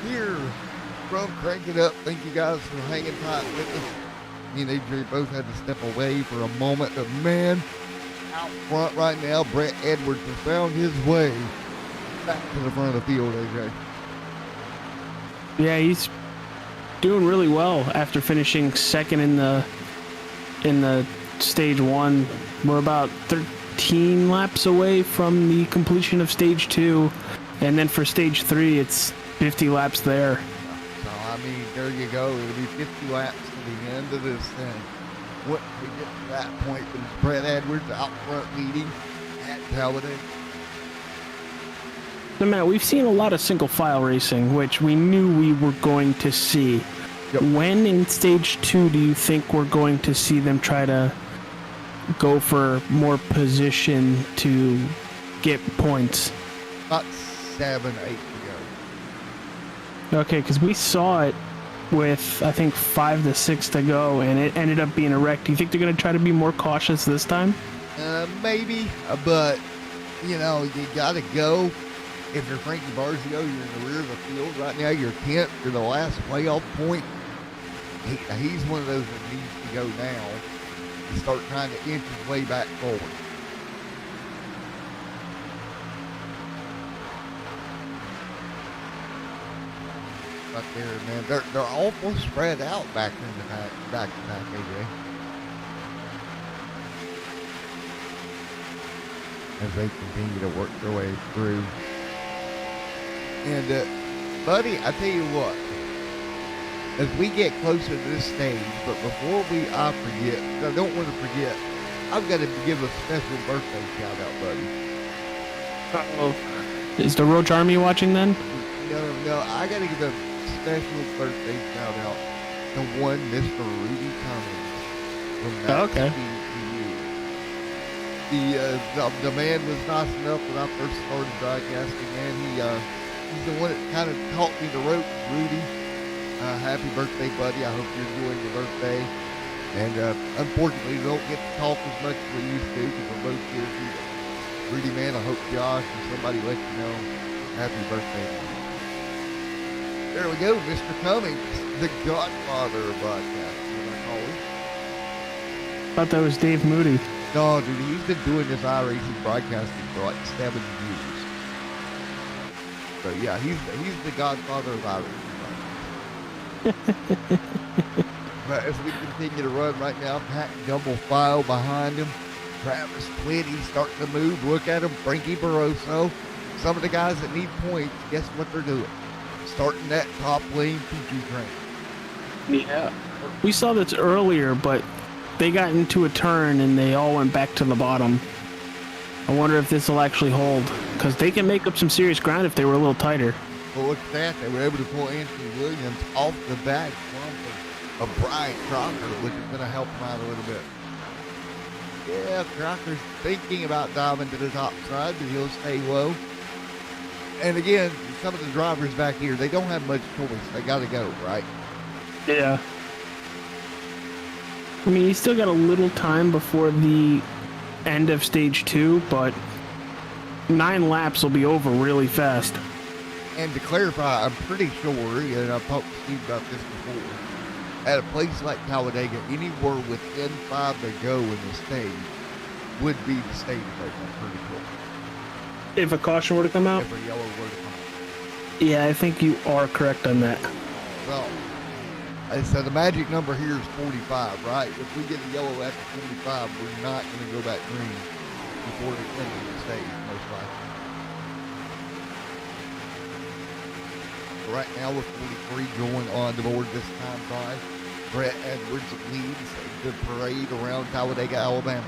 Speaker 3: here from Crank It Up. Thank you guys for hanging tight with us. Me and AJ both had to step away for a moment, but man, out front right now, Brett Edwards has found his way back to the front of the field, AJ.
Speaker 2: Yeah, he's doing really well after finishing second in the stage one. We're about 13 laps away from the completion of stage 2, and then for stage 3 it's 50 laps there.
Speaker 3: So I mean, there you go. It'll be 50 laps to the end of this thing. Once we get to that point, it's Brett Edwards out front leading at Talladega.
Speaker 2: So Matt, we've seen a lot of single file racing, which we knew we were going to see.
Speaker 3: Yep.
Speaker 2: When in stage 2 do you think we're going to see them try to go for more position to get points?
Speaker 3: About 7, 8 to go.
Speaker 2: Okay, because we saw it with, I think, 5 to 6 to go, and it ended up being a wreck. Do you think they're going to try to be more cautious this time?
Speaker 3: Maybe, but, you know, you got to go. If you're Frankie Barzio, you're in the rear of the field right now. You're 10th. You're the last playoff point. He's one of those that needs to go now and start trying to inch his way back forward. Right there, man. They're awful spread out back in the back to back, AJ. As they continue to work their way through. And, buddy, I tell you what, as we get closer to this stage, but before I forget, I don't want to forget, I've got to give a special birthday shout out, buddy.
Speaker 2: Uh-oh. Is the Roach Army watching then?
Speaker 3: No, I got to give a special birthday shout out to one Mr. Rudy Cummings from that
Speaker 2: Okay.
Speaker 3: The man was nice enough when I first started broadcasting, man. He's the one that kind of taught me the ropes, Rudy. Happy birthday, buddy. I hope you're enjoying your birthday. And unfortunately, we don't get to talk as much as we used to because we're both busy. Rudy, man, I hope Josh or somebody let you know happy birthday. There we go, Mr. Cummings, the godfather of broadcasting, what I call him.
Speaker 2: Thought that was Dave Moody.
Speaker 3: No, dude, he's been doing this iRacing broadcasting for like 7 years. So yeah, he's the godfather of iRacing. But as we continue to run right now, Pat double file behind him. Travis Twitty starting to move. Look at him, Frankie Barroso. Some of the guys that need points, guess what they're doing? Starting that top lane PG train.
Speaker 2: Yeah. We saw this earlier, but they got into a turn and they all went back to the bottom. I wonder if this will actually hold, because they can make up some serious ground if they were a little tighter.
Speaker 3: Well, look at that. They were able to pull Anthony Williams off the back of Brian Crocker, which is going to help him out a little bit. Yeah, Crocker's thinking about diving to the top side, but he'll stay low. And again, some of the drivers back here, they don't have much choice. They got to go, right?
Speaker 2: Yeah. I mean, he's still got a little time before the end of stage 2, but 9 laps will be over really fast.
Speaker 3: And to clarify, I'm pretty sure, and I've talked to Steve about this before, at a place like Talladega, anywhere within 5 to go in the stage would be the stage break, I'm pretty sure.
Speaker 2: If a caution were to come out?
Speaker 3: If a yellow were to come out.
Speaker 2: Yeah, I think you are correct on that.
Speaker 3: So, I said the magic number here is 45, right? If we get a yellow after 45, we're not going to go back green before the end of the stage, most likely. So right now, with 43 going on the board this time by Brett Edwards leads the parade around Talladega, Alabama.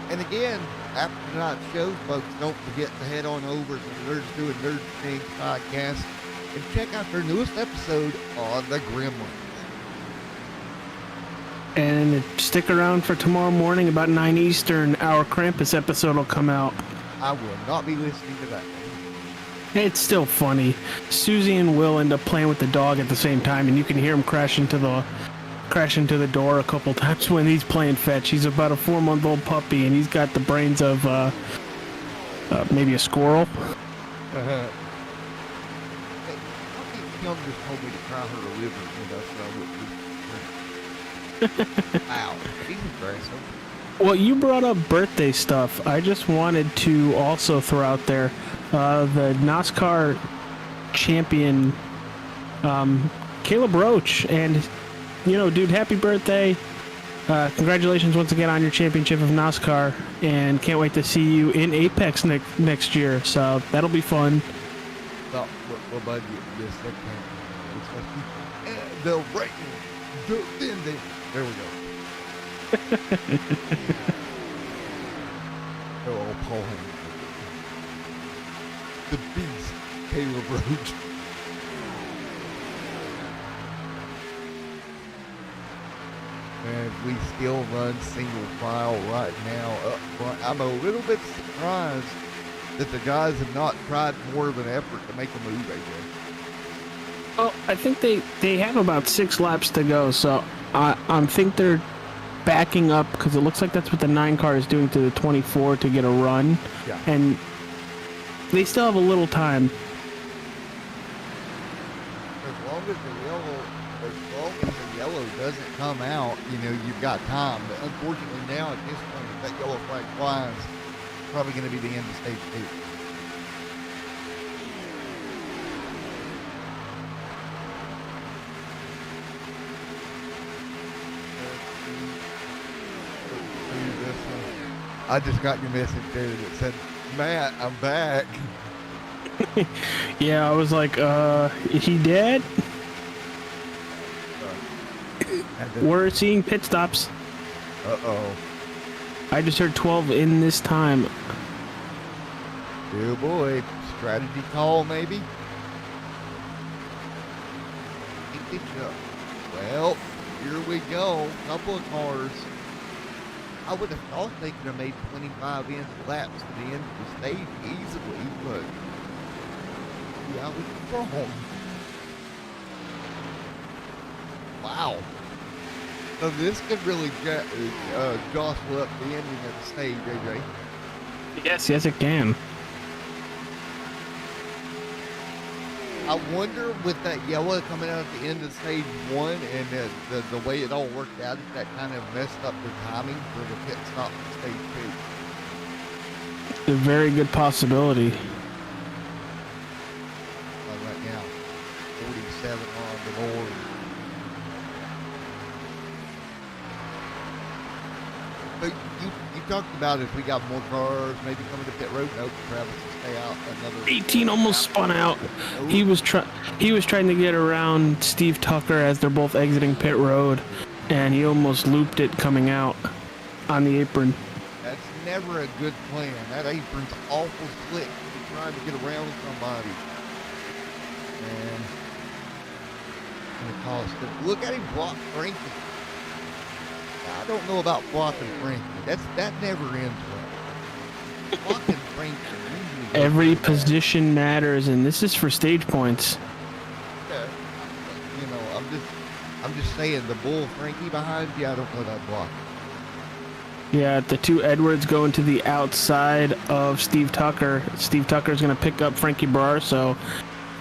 Speaker 3: And again, after tonight's show, folks, don't forget to head on over to the Nerds Doing Nerd Things podcast and check out their newest episode on the Gremlins.
Speaker 2: And stick around for tomorrow morning about 9 Eastern. Our Krampus episode will come out.
Speaker 3: I will not be listening to that.
Speaker 2: It's still funny. Susie and Will end up playing with the dog at the same time, and you can hear them crash into crash into the door a couple times when he's playing fetch. He's about a 4-month-old puppy, and he's got the brains of maybe a squirrel.
Speaker 3: Hey, Young just told me to try her a liver, so wow, she's aggressive.
Speaker 2: Well, you brought up birthday stuff. I just wanted to also throw out there the NASCAR champion, Caleb Roach. And, dude, happy birthday. Congratulations once again on your championship of NASCAR. And can't wait to see you in Apex next year. So that'll be fun.
Speaker 3: Well, bud, yes, that can. The rating, there we go. Oh, Paul Henry. The beast, Caleb Roach. And we still run single file right now up front. I'm a little bit surprised that the guys have not tried more of an effort to make a move, AJ.
Speaker 2: Well, I think they have about 6 laps to go, so I think they're backing up because it looks like that's what the 9 car is doing to the 24 to get a run.
Speaker 3: Yeah.
Speaker 2: And they still have a little time.
Speaker 3: As long as the yellow doesn't come out, you've got time. But unfortunately now at this point, if that yellow flag flies, it's probably going to be the end of stage 2. I just got your message there that said, Matt, I'm back.
Speaker 2: Yeah, I was like, is he dead? We're seeing pit stops.
Speaker 3: Uh-oh.
Speaker 2: I just heard 12 in this time.
Speaker 3: Oh boy, strategy call maybe? Well, here we go. Couple of cars. I would have thought they could have made 25 in laps to the end of the stage easily, but yeah, we were wrong. Wow. So this could really jostle up the ending of the stage, AJ.
Speaker 2: Yes, it can.
Speaker 3: I wonder with that yellow coming out at the end of stage 1 and the way it all worked out, if that kind of messed up the timing for the pit stop in stage 2.
Speaker 2: A very good possibility.
Speaker 3: Right now, 47 on the board. But you talked about if we got more cars, maybe coming to pit road. Nope, Travis will stay out another.
Speaker 2: 18 almost spun out.
Speaker 3: Nope.
Speaker 2: He was trying to get around Steve Tucker as they're both exiting pit road, and he almost looped it coming out on the apron.
Speaker 3: That's never a good plan. That apron's awful slick. You're trying to get around somebody. And it cost him. Look at him block Frankie. I don't know about blocking Frankie. That never ends well. Blocking Frankie usually
Speaker 2: Every position matters, and this is for stage points.
Speaker 3: Yeah. I'm just saying the bull Frankie behind you, I don't know that block.
Speaker 2: Yeah, the 2 Edwards going to the outside of Steve Tucker. Steve Tucker's going to pick up Frankie Barrasso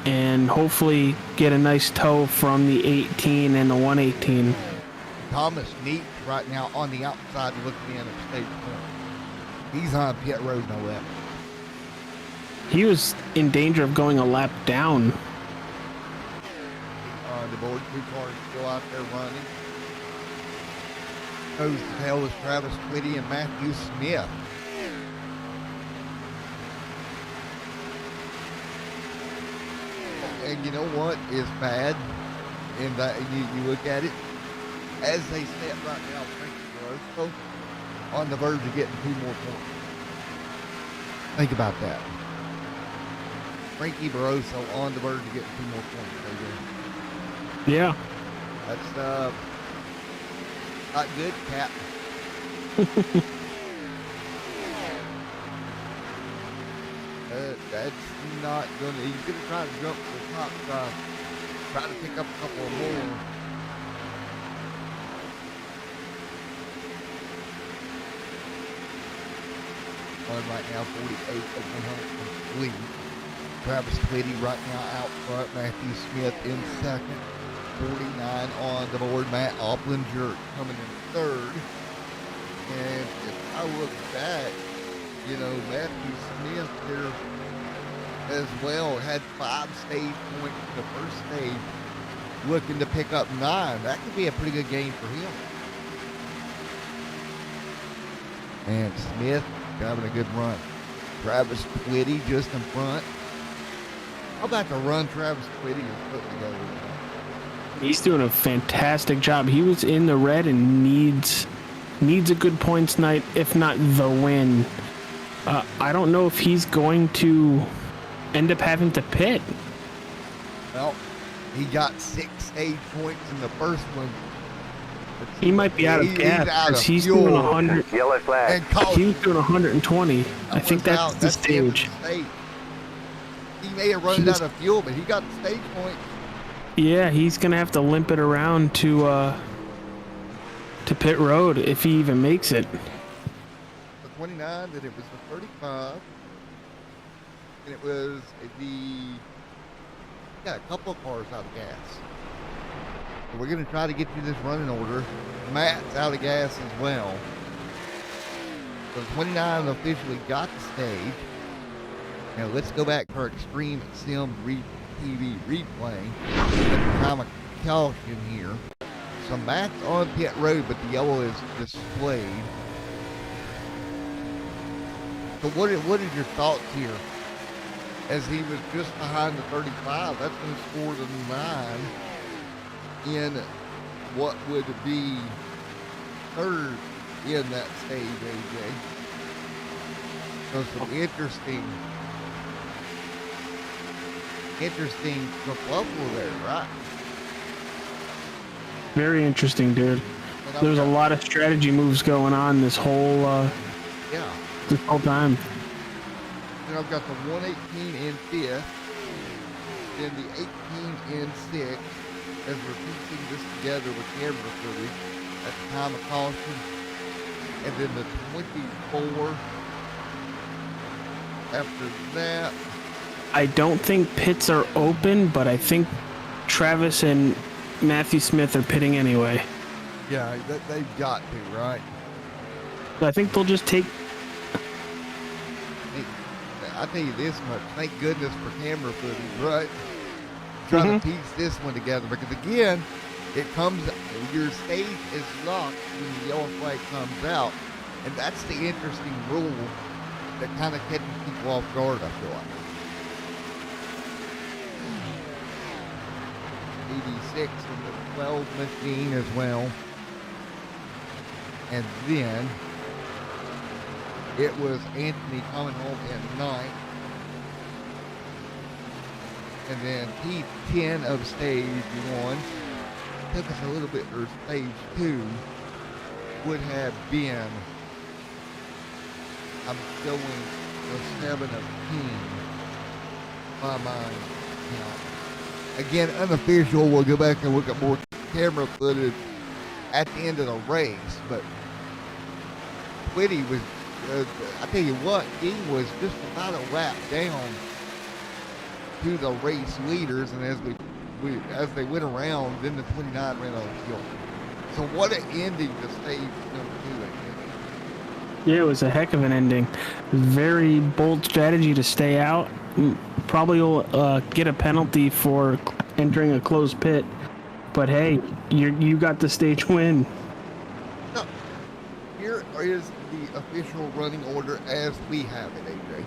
Speaker 2: and hopefully get a nice tow from the 18 and the 118.
Speaker 3: Thomas Neat right now on the outside looking in at stage 1. He's on pit road no lap.
Speaker 2: He was in danger of going a lap down.
Speaker 3: On the board, 2 cars still out there running. Nose to tail is Travis Twitty and Matthew Smith. And you know what is bad? In that you look at it, as they step right now, Frankie Barrasso on the verge of getting 2 more points. Think about that. Frankie Barrasso on the verge of getting 2 more points.
Speaker 2: Yeah.
Speaker 3: That's not good, Cap. That's not gonna. He's gonna try to jump to the top side, try to pick up a couple more. run right now, 48 of 100 complete. Travis Twitty right now out front. Matthew Smith in second. 49 on the board. Matt Opplinger coming in third. And if I look back, Matthew Smith there as well had 5 stage points in the first stage, looking to pick up 9. That could be a pretty good game for him. And Smith having a good run. Travis Twitty just in front. How about the run Travis Twitty is putting together?
Speaker 2: He's doing a fantastic job. He was in the red and needs a good points night, if not the win. I don't know if he's going to end up having to pit.
Speaker 3: Well, he got 6 stage points in the first one.
Speaker 2: He might be out of gas. He's doing 100.
Speaker 4: Yellow flag.
Speaker 2: He was doing 120. I think that's the stage.
Speaker 3: He may have run out of fuel, but he got the stage point.
Speaker 2: Yeah, he's gonna have to limp it around to pit road if he even makes it.
Speaker 3: The 29, then it was the 35, and it was a couple of cars out of gas. So we're gonna try to get you this running order. Matt's out of gas as well. So 29 officially got the stage. Now let's go back to our Extreme Sim TV replay. Time of caution here. So Matt's on pit road, but the yellow is displayed. So what is your thoughts here? As he was just behind the 35, that's going to score the 9 in what would be third in that stage, AJ. So some interesting kerfuffle there, right?
Speaker 2: Very interesting, dude. There's a lot of strategy moves going on this whole time.
Speaker 3: Then I've got the 118 in 5th, then the 18 in 6th, as we're piecing this together with camera footage at the time of caution, and then the 24 after that.
Speaker 2: I don't think pits are open, but I think Travis and Matthew Smith are pitting anyway.
Speaker 3: Yeah, they've got to, right?
Speaker 2: So I think they'll just take...
Speaker 3: I'll tell you this much. Thank goodness for camera footage, right? Trying to piece this one together, because again, your stage is locked when the yellow flag comes out, and that's the interesting rule that kind of catches people off guard, I feel like. 86 in the 12 machine as well. And then it was Anthony coming home in 9th. And then P10 of stage 1 took us a little bit, or stage 2 would have been, I'm showing the 7 of 10 by my count. Again, unofficial, we'll go back and look at more camera footage at the end of the race, but Twitty was, I tell you what, he was just about a lap down to the race leaders, and as they went around, then the 29 ran out of fuel. So what an ending to stage number 2.
Speaker 2: Yeah, it was a heck of an ending. Very bold strategy to stay out. Probably will get a penalty for entering a closed pit, but hey, you got the stage win.
Speaker 3: No, here is the official running order as we have it, AJ.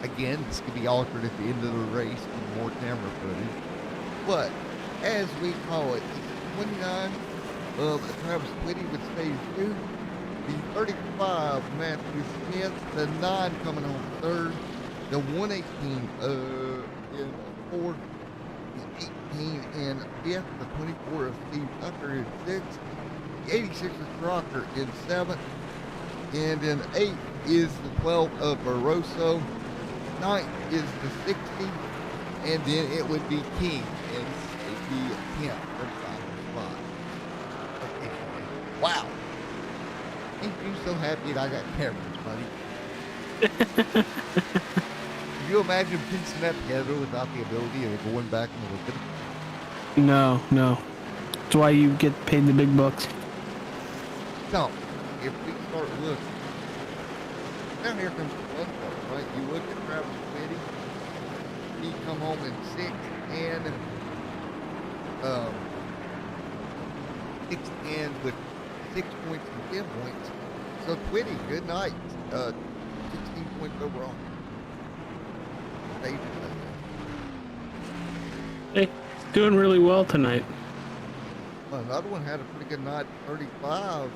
Speaker 3: Again, this could be altered at the end of the race with more camera footage, but as we call it, the 29 of Travis Twitty with stage 2, the 35 Matthew Smith, the 9 coming on third, the 118 in 4th, the 18 in 5th, the 24 of Steve Tucker in 6th, the 86 of Crocker in 7th, and in 8th is the 12 of Barroso, 9th is the 60, and then it would be King in the 10th or 5. Wow. Ain't you so happy that I got cameras, buddy? Could you imagine piecing that together without the ability of going back and looking?
Speaker 2: No. That's why you get paid the big bucks.
Speaker 3: So, if we start looking, now here comes the fun part, right? You look at Travis Smitty, he come home in 6th with 6 points and 10 points. So Twitty, good night. 16 points overall.
Speaker 2: Hey, doing really well tonight.
Speaker 3: Well, another one had a pretty good night, 35.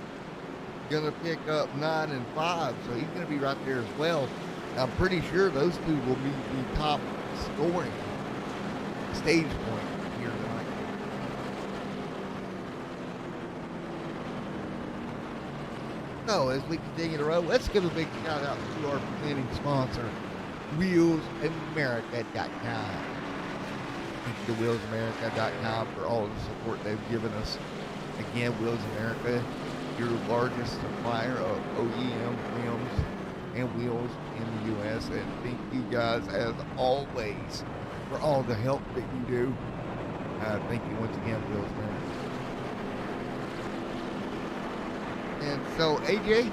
Speaker 3: Gonna pick up 9 and 5, so he's gonna be right there as well. I'm pretty sure those two will be the top scoring stage point here tonight. So as we continue to roll, let's give a big shout out to our presenting sponsor, WheelsAmerica.com. Thank you to WheelsAmerica.com for all the support they've given us. Again, Wheels America, your largest supplier of OEM rims and wheels in the U.S. And thank you guys, as always, for all the help that you do. Thank you once again, Wheels America. And so, AJ.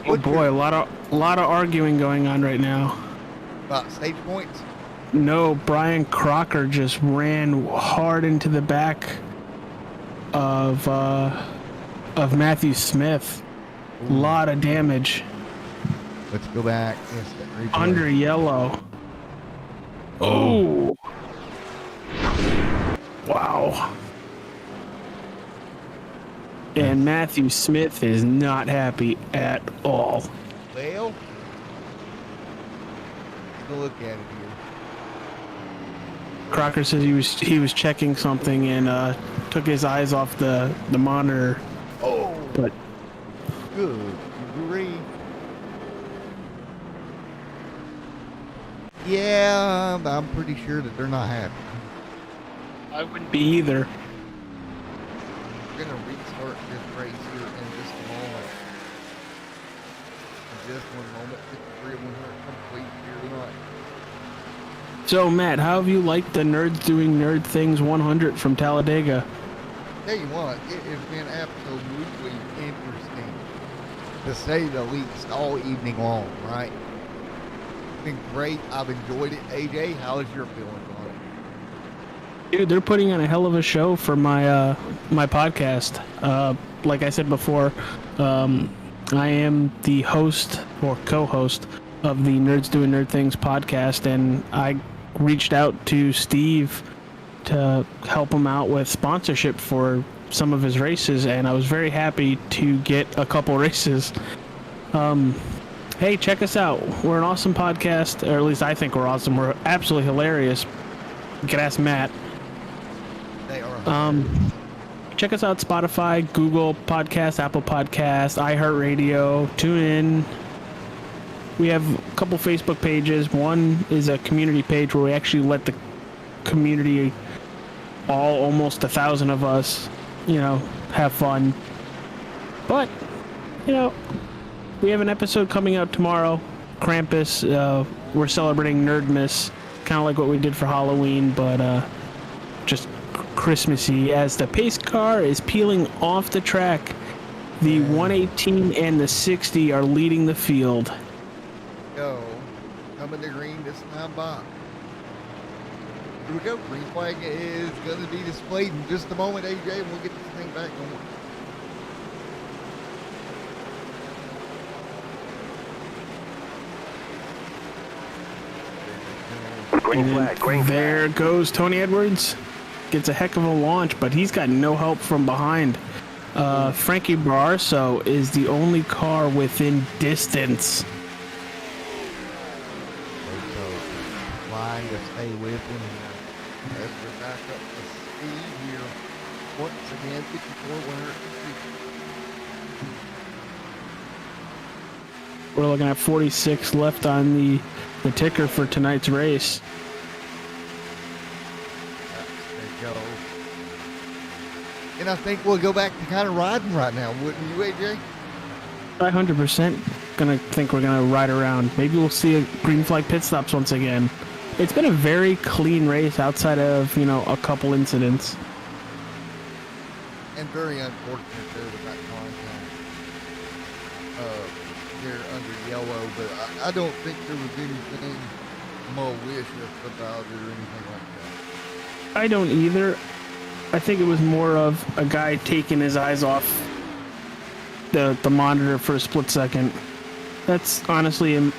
Speaker 2: Oh boy, a lot of arguing going on right now.
Speaker 3: About stage points?
Speaker 2: No, Brian Crocker just ran hard into the back of Matthew Smith. A lot of damage.
Speaker 3: Let's go back.
Speaker 2: Under yellow. Oh. Wow. And Matthew Smith is not happy at all.
Speaker 3: Well, let's go look at it here.
Speaker 2: Crocker says he was checking something and took his eyes off the monitor.
Speaker 3: Oh,
Speaker 2: but
Speaker 3: good grief. Yeah, I'm pretty sure that they're not happy.
Speaker 2: I wouldn't be either.
Speaker 3: We're gonna restart this race here in just a moment. In just one moment, 53 100 complete here tonight.
Speaker 2: So Matt, how have you liked the Nerds Doing Nerd Things 100 from Talladega?
Speaker 3: Tell you what, it has been absolutely interesting, to say the least, all evening long, right? It's been great. I've enjoyed it. AJ, how is your feelings on it?
Speaker 2: Dude, they're putting on a hell of a show for my my podcast. Like I said before, I am the host or co-host of the Nerds Doing Nerd Things podcast, and I reached out to Steve to help him out with sponsorship for some of his races, and I was very happy to get a couple races. Hey, check us out. We're an awesome podcast, or at least I think we're awesome. We're absolutely hilarious. You can ask Matt.
Speaker 3: They are.
Speaker 2: Check us out, Spotify, Google Podcast, Apple Podcast, iHeartRadio, TuneIn. We have a couple Facebook pages. One is a community page where we actually let the community, almost 1,000 of us, have fun. But, we have an episode coming out tomorrow. Krampus. We're celebrating Nerdmas, kind of like what we did for Halloween, but just Christmassy, as the pace car is peeling off the track. The 118 and the 60 are leading the field.
Speaker 3: Go. Coming to green this time, Bob. Here we go. Green flag is going to be displayed in just a moment, AJ, and we'll get this thing back going.
Speaker 2: Green flag. There goes Tony Edwards. Gets a heck of a launch, but he's got no help from behind. Frankie Barso is the only car within distance.
Speaker 3: Trying to stay with him as we're back up to speed here. Once again, 54 100.
Speaker 2: We're looking at 46 left on the ticker for tonight's race.
Speaker 3: There you go. And I think we'll go back to kind of riding right now, wouldn't you, AJ?
Speaker 2: 100%. think we're gonna ride around. Maybe we'll see a green flag pit stops once again. It's been a very clean race outside of, a couple incidents.
Speaker 3: And very unfortunate there with that contact there under yellow, but I don't think there was anything malicious about it or anything like that.
Speaker 2: I don't either. I think it was more of a guy taking his eyes off the monitor for a split second. That's honestly in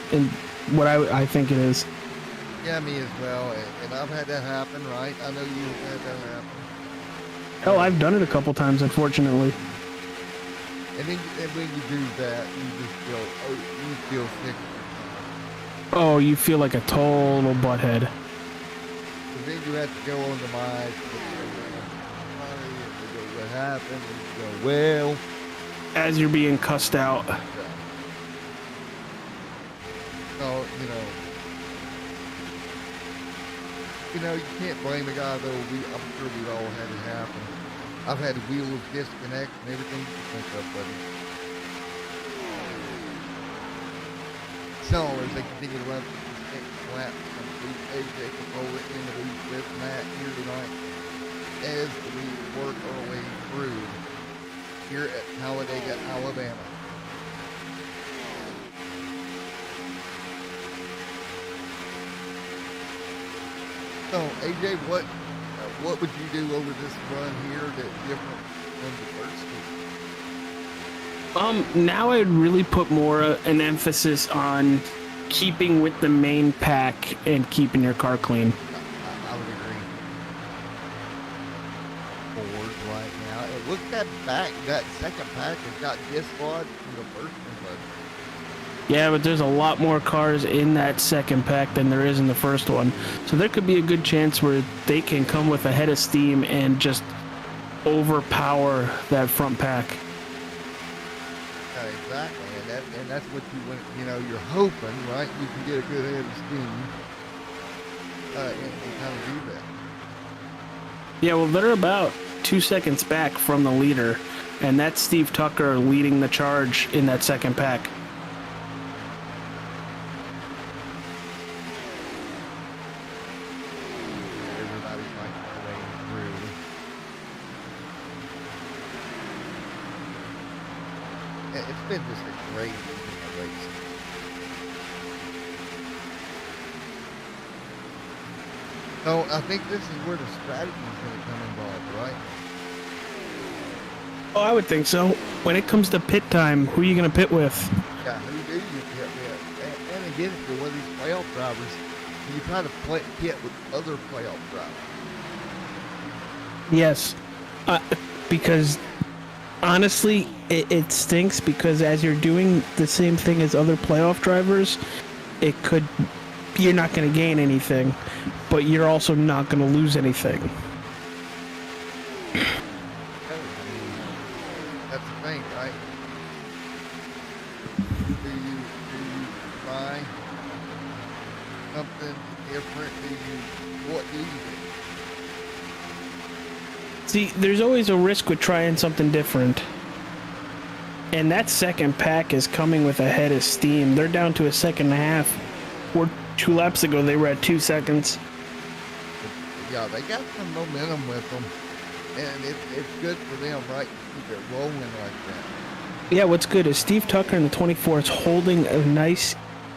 Speaker 2: what I think it is.
Speaker 3: Yeah, me as well. And I've had that happen, right? I know you've had that happen.
Speaker 2: Hell, I've done it a couple times, unfortunately.
Speaker 3: And when you do that, you just feel sick.
Speaker 2: Oh, you feel like a total butthead.
Speaker 3: And then you have to go on the mic. What happened? And you go, well.
Speaker 2: As you're being cussed out.
Speaker 3: So, you can't blame a guy, though. I'm sure we've all had it happen. I've had wheels disconnect and everything you can think of, buddy. So, as they continue to run the next lap, AJ can roll it into the fifth mat here tonight as we work our way through here at Talladega, Alabama. So, AJ, what would you do over this run here that's different from the first one?
Speaker 2: Now I'd really put more an emphasis on keeping with the main pack and keeping your car clean.
Speaker 3: I would agree. Forward right now. It looks that second pack has got disquad from the first one, but
Speaker 2: yeah, but there's a lot more cars in that second pack than there is in the first one. So there could be a good chance where they can come with a head of steam and just overpower that front pack.
Speaker 3: Exactly, and that's what you want. You're hoping, right? You can get a good head of steam and kind of do that.
Speaker 2: Yeah, well, they're about 2 seconds back from the leader, and that's Steve Tucker leading the charge in that second pack.
Speaker 3: It's been just a great race. So I think this is where the strategy is going to come involved, right?
Speaker 2: Oh, I would think so. When it comes to pit time, who are you going to pit with?
Speaker 3: Yeah, who do you pit with? And again, if you're one of these playoff drivers, you try to pit with other playoff drivers.
Speaker 2: Yes, because honestly, it stinks because as you're doing the same thing as other playoff drivers, you're not going to gain anything, but you're also not going to lose anything.
Speaker 3: That's the thing, right? Do you try something different? What do you do?
Speaker 2: See, there's always a risk with trying something different. And that second pack is coming with a head of steam. They're down to a second and a half. Where 2 laps ago they were at 2 seconds.
Speaker 3: Yeah, they got some momentum with them. And it's good for them, right? To keep it rolling like that.
Speaker 2: Yeah, what's good is Steve Tucker in the 24 is holding a nice,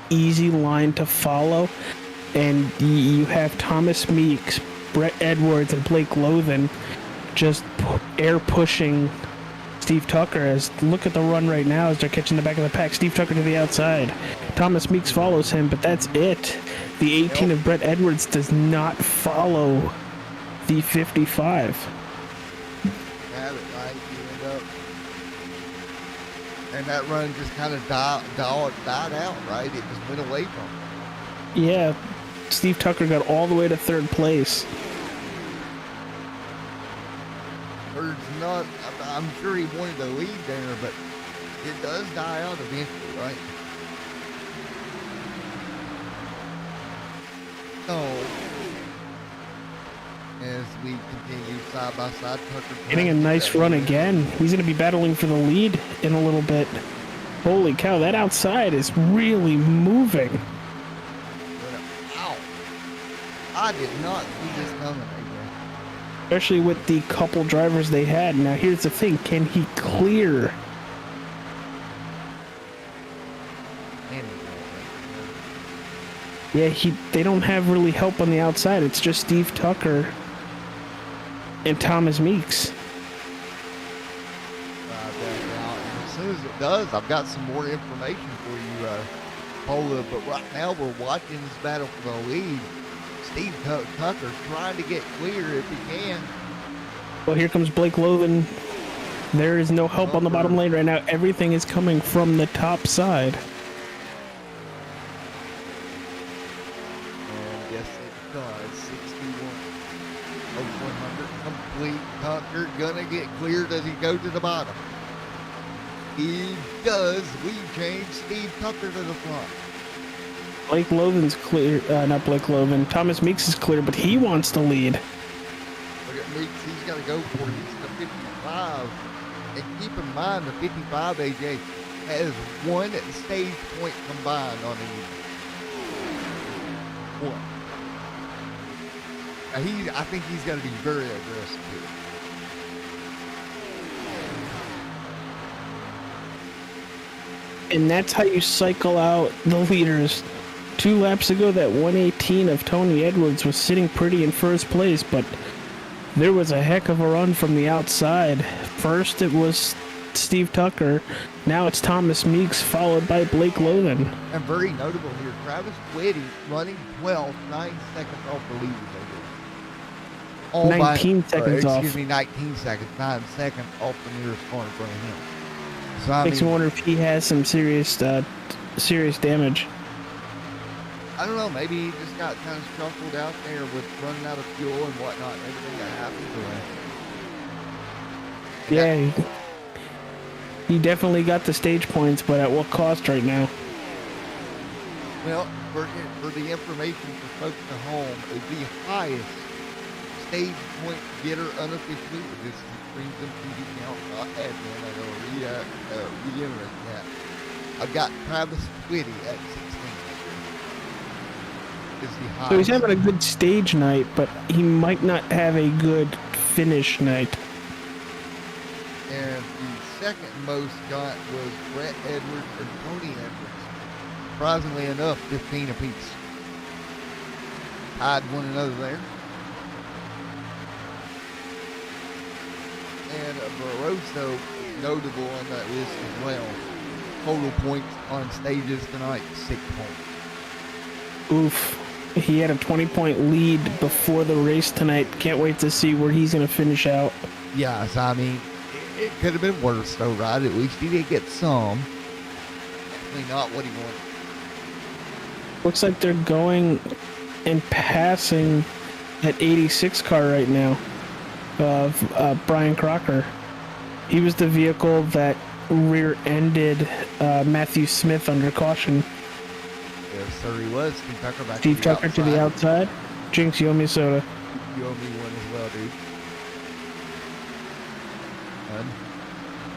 Speaker 2: easy line to follow. And you have Thomas Meeks, Brett Edwards, and Blake Lothan just air pushing Steve Tucker. As look at the run right now as they're catching the back of the pack. Steve Tucker to the outside. Thomas Meeks follows him, but that's it. The 18 of Brett Edwards does not follow the 55.
Speaker 3: Have it, right? You end up, and that run just kind of died out, right? It just went away from him.
Speaker 2: Yeah, Steve Tucker got all the way to third place.
Speaker 3: I'm sure he wanted the lead there, but it does die out eventually, right? So, as we continue side by side, Tucker
Speaker 2: getting a nice run again. He's going to be battling for the lead in a little bit. Holy cow, that outside is really moving.
Speaker 3: Ow. I did not see this coming, AJ.
Speaker 2: Especially with the couple drivers they had. Now here's the thing, can he clear? Yeah, they don't have really help on the outside. It's just Steve Tucker and Thomas Meeks.
Speaker 3: As soon as it does, I've got some more information for you, Pola. But right now, we're watching this battle for the lead. Steve Tucker trying to get clear if he can.
Speaker 2: Well, here comes Blake Logan. There is no help on the bottom lane right now. Everything is coming from the top side.
Speaker 3: And yes, it does. 61 of 100 complete. Tucker gonna get clear. Does he go to the bottom? He does. We change Steve Tucker to the front.
Speaker 2: Blake Logan's clear. Not Blake Logan. Thomas Meeks is clear, but he wants to lead.
Speaker 3: Look at Meeks. He's got to go for it. He's the 55. And keep in mind, the 55, AJ, has one stage point combined on the one. I think he's got to be very aggressive here.
Speaker 2: And that's how you cycle out the leaders. 2 laps ago, that 118 of Tony Edwards was sitting pretty in first place, but there was a heck of a run from the outside. First, it was Steve Tucker. Now it's Thomas Meeks, followed by Blake Logan.
Speaker 3: And very notable here, Travis Whitty running 12, 9 seconds off the leaders.
Speaker 2: 19 seconds off.
Speaker 3: Excuse me, 19 seconds, 9 seconds off the nearest car in front of him. So,
Speaker 2: Makes me wonder if he has some serious damage.
Speaker 3: I don't know. Maybe he just got kind of struggled out there with running out of fuel and whatnot. And everything that happened to him.
Speaker 2: Yeah, he definitely got the stage points, but at what cost right now?
Speaker 3: Well, for the information for folks at home, the highest stage point getter unofficially, this brings them to the count, not admin. I know, reiterate that. I've got Travis Whitty at 16. Is the highest.
Speaker 2: So he's having a good stage night, but he might not have a good finish night.
Speaker 3: And the second most got was Brett Edwards and Tony Edwards. Surprisingly enough, 15 apiece. Tied one another there. And Barroso notable on that list as well. Total points on stages tonight, 6 points.
Speaker 2: Oof. He had a 20-point lead before the race tonight. Can't wait to see where he's going to finish out.
Speaker 3: Yes, I mean, it could have been worse though, right? At least he did get some. Definitely not what he wanted.
Speaker 2: Looks like they're going and passing that 86 car right now of Brian Crocker. He was the vehicle that rear-ended Matthew Smith under caution.
Speaker 3: Yes, sir, he was. Steve Tucker back
Speaker 2: Steve Tucker to the outside. Jinx, you owe me a soda.
Speaker 3: You owe me one as well, dude.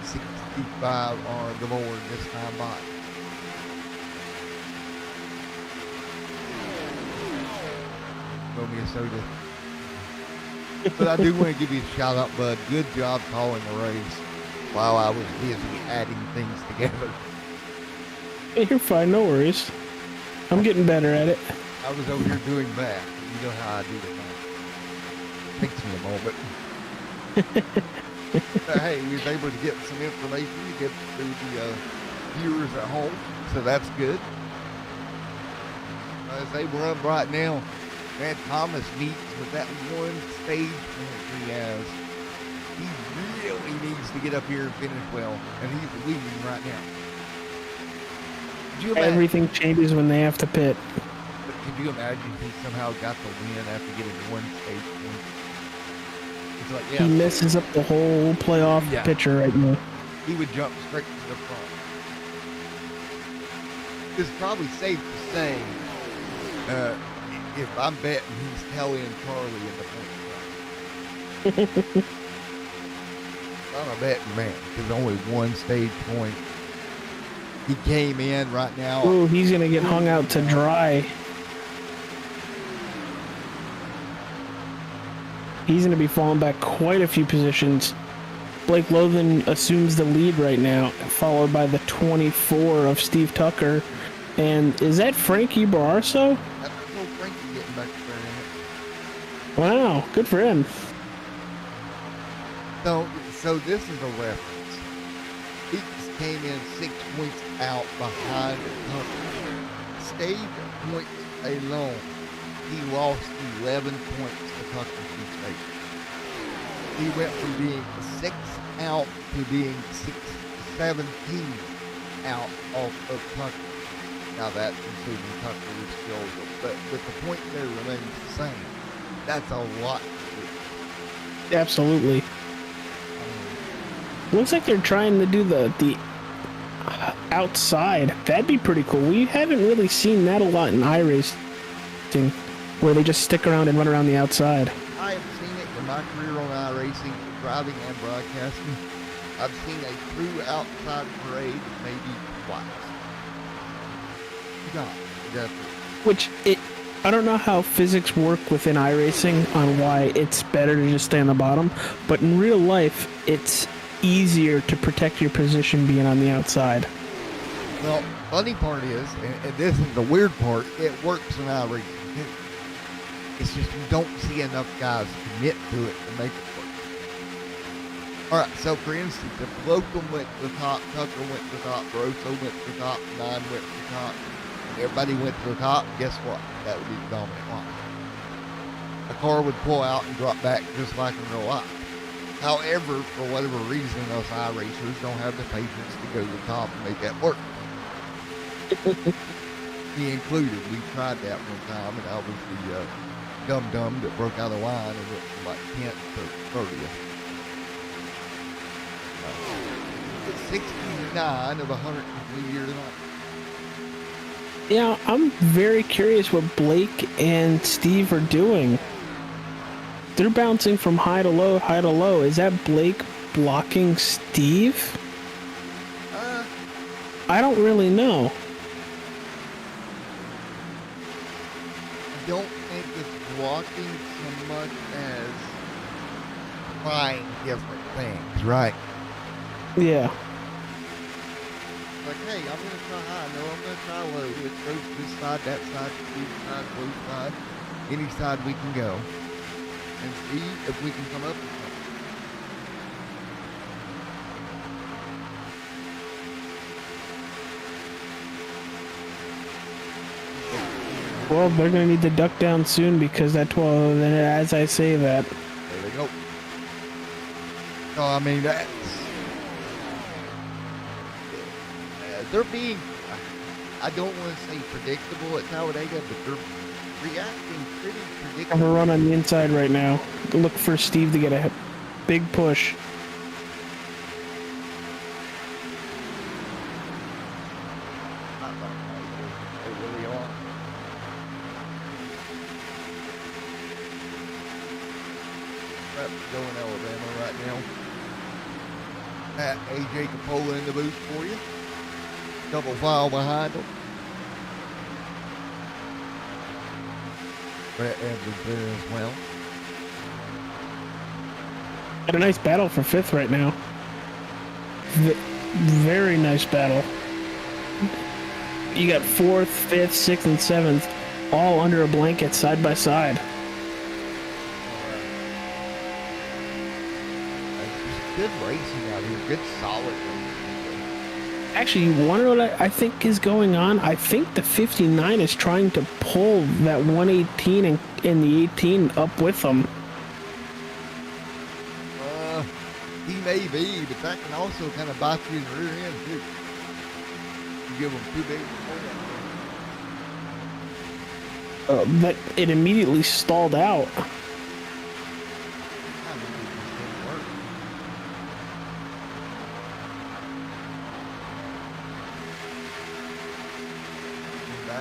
Speaker 3: 65 on the board this time by. Owe me a soda. But I do want to give you a shout out, bud. Good job calling the race while I was busy adding things together.
Speaker 2: Hey, you're fine, no worries. I'm getting better at it.
Speaker 3: I was over here doing that. You know how I do it now. Takes me a moment. But hey, we was able to get some information to get to the viewers at home, so that's good. As they run right now, man, Thomas Meeks with that one stage point he has. He really needs to get up here and finish well, and he's leading right now.
Speaker 2: Everything changes when they have to pit.
Speaker 3: But could you imagine he somehow got the win after getting one stage point? It's like, yeah,
Speaker 2: he messes up the whole playoff picture right now.
Speaker 3: He would jump straight to the front. It's probably safe to say, if I'm betting, he's Kelly and Charlie in the point. I'm a betting man, because only one stage point He came in right now.
Speaker 2: Ooh, he's going to get hung out to dry. He's going to be falling back quite a few positions. Blake Lothan assumes the lead right now, followed by the 24 of Steve Tucker. And is that Frankie Bararso?
Speaker 3: That's little Frankie getting back there in it.
Speaker 2: Wow, good for him.
Speaker 3: So this is a reference. He just came in 6 points out behind Tucker. Stayed points alone. He lost 11 points to Tucker. He went from being 6 out to being 17 out of Tucker. Now that's including Tucker's still, but the point there remains the same. That's a lot.
Speaker 2: Absolutely. Looks like they're trying to do the outside. That'd be pretty cool. We haven't really seen that a lot in iRacing, where they just stick around and run around the outside.
Speaker 3: I have seen it in my career on iRacing, driving and broadcasting. I've seen a true outside parade maybe twice. No, definitely.
Speaker 2: I don't know how physics work within iRacing on why it's better to just stay on the bottom, but in real life, it's easier to protect your position being on the outside.
Speaker 3: Well, funny part is, and this is the weird part, it works in iRacing. It's just you don't see enough guys commit to it to make it work. All right, so for instance, if Locum went to the top, Tucker went to the top, Rosso went to the top, Nine went to the top, and everybody went to the top, guess what? That would be the dominant line. A car would pull out and drop back just like in real life. However, for whatever reason, us iRacers don't have the patience to go to the top and make that work. Me included. We tried that one time, and I was the dum-dum that broke out of line and went from like 10th to 30th. It's 69 of 100 complete year tonight.
Speaker 2: Yeah, I'm very curious what Blake and Steve are doing. They're bouncing from high to low, high to low. Is that Blake blocking Steve? I don't really know.
Speaker 3: I don't think it's blocking so much as trying different things, right?
Speaker 2: Yeah.
Speaker 3: Like, hey, I'm going to try high. No, I'm going to try low. Let's go to this side, that side, blue side, blue side. Any side we can go. And see if we can come up with something.
Speaker 2: Well, they're going to need to duck down soon because that 12, then as I say that.
Speaker 3: There they go. So, I mean, that's... they're being, I don't want to say predictable at Talladega, but they're reacting pretty predictable.
Speaker 2: I'm going to run on the inside right now. Look for Steve to get a big push.
Speaker 3: They really are. That's going Alabama right now. Pat AJ Capola in the booth for you. Double file behind him. Brett Edwards there as well.
Speaker 2: Got a nice battle for 5th right now. Very nice battle. You got 4th, 5th, 6th, and 7th all under a blanket side by side.
Speaker 3: Good racing out here. Good solid racing.
Speaker 2: Actually, you wonder what I think is going on? I think the 59 is trying to pull that 118 and the 18 up with them.
Speaker 3: He may be, but that can also kind of bite you in the rear end, too. You give him too big of a
Speaker 2: But it immediately stalled out.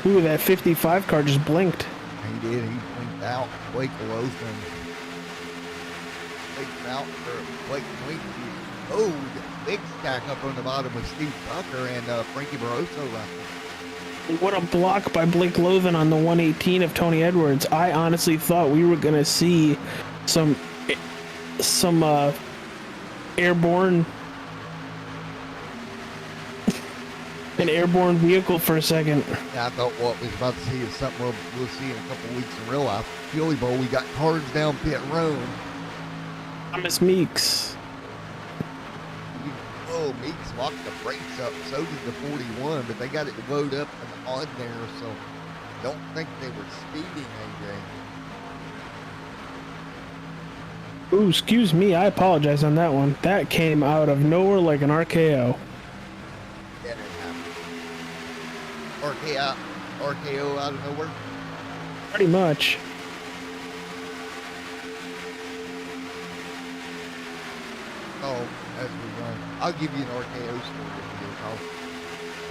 Speaker 2: Ooh, that 55 car just blinked.
Speaker 3: He did. He blinked out. Blake Lothan. Blake out for Blake blinked. Oh, big stack up on the bottom with Steve Tucker and Frankie Barroso left.
Speaker 2: What a block by Blake Loven on the 118 of Tony Edwards. I honestly thought we were going to see some airborne an airborne vehicle for a second.
Speaker 3: Yeah, I thought what we was about to see is something we'll see in a couple weeks in real life. Philly Bowl, we got cars down pit road.
Speaker 2: Thomas Meeks.
Speaker 3: Oh, Meeks locked the brakes up. So did the 41, but they got it loaded up and on there, so don't think they were speeding, AJ.
Speaker 2: Ooh, excuse me. I apologize on that one. That came out of nowhere like an RKO.
Speaker 3: Yeah, that happened. RKO out of nowhere?
Speaker 2: Pretty much.
Speaker 3: Oh, as we run. I'll give you an RKO story if you talk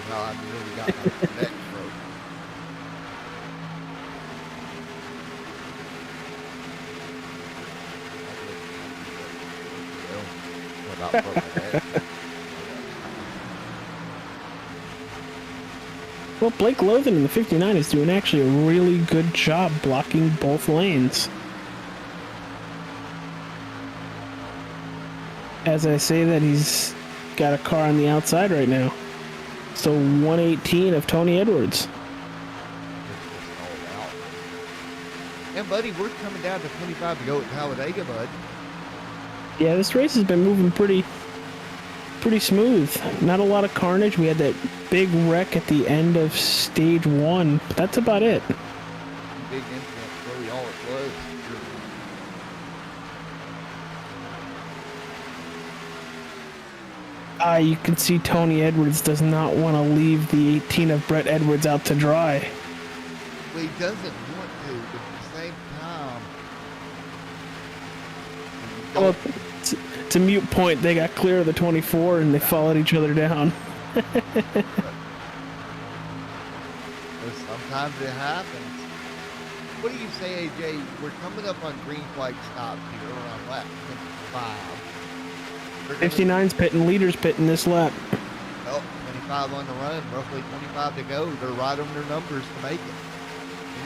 Speaker 3: about how I really got my neck broke. About broke my neck.
Speaker 2: Well, Blake Loven in the 59 is doing actually a really good job blocking both lanes. As I say that, he's got a car on the outside right now. So 118 of Tony Edwards.
Speaker 3: And buddy, we're coming down to 25 to go at Talladega, bud.
Speaker 2: Yeah, this race has been moving pretty smooth. Not a lot of carnage. We had that big wreck at the end of stage 1, but that's about it.
Speaker 3: Big incident, really all it was.
Speaker 2: You can see Tony Edwards does not want to leave the 18 of Brett Edwards out to dry.
Speaker 3: Well, he doesn't want to, but at the same time...
Speaker 2: Well, it's a mute point. They got clear of the 24 and they followed each other down.
Speaker 3: Sometimes it happens. What do you say, AJ? We're coming up on green flag stops here around lap 5.
Speaker 2: 59's pitting, leaders pitting this lap.
Speaker 3: Well, 25 on the run, roughly 25 to go. They're right on their numbers to make it.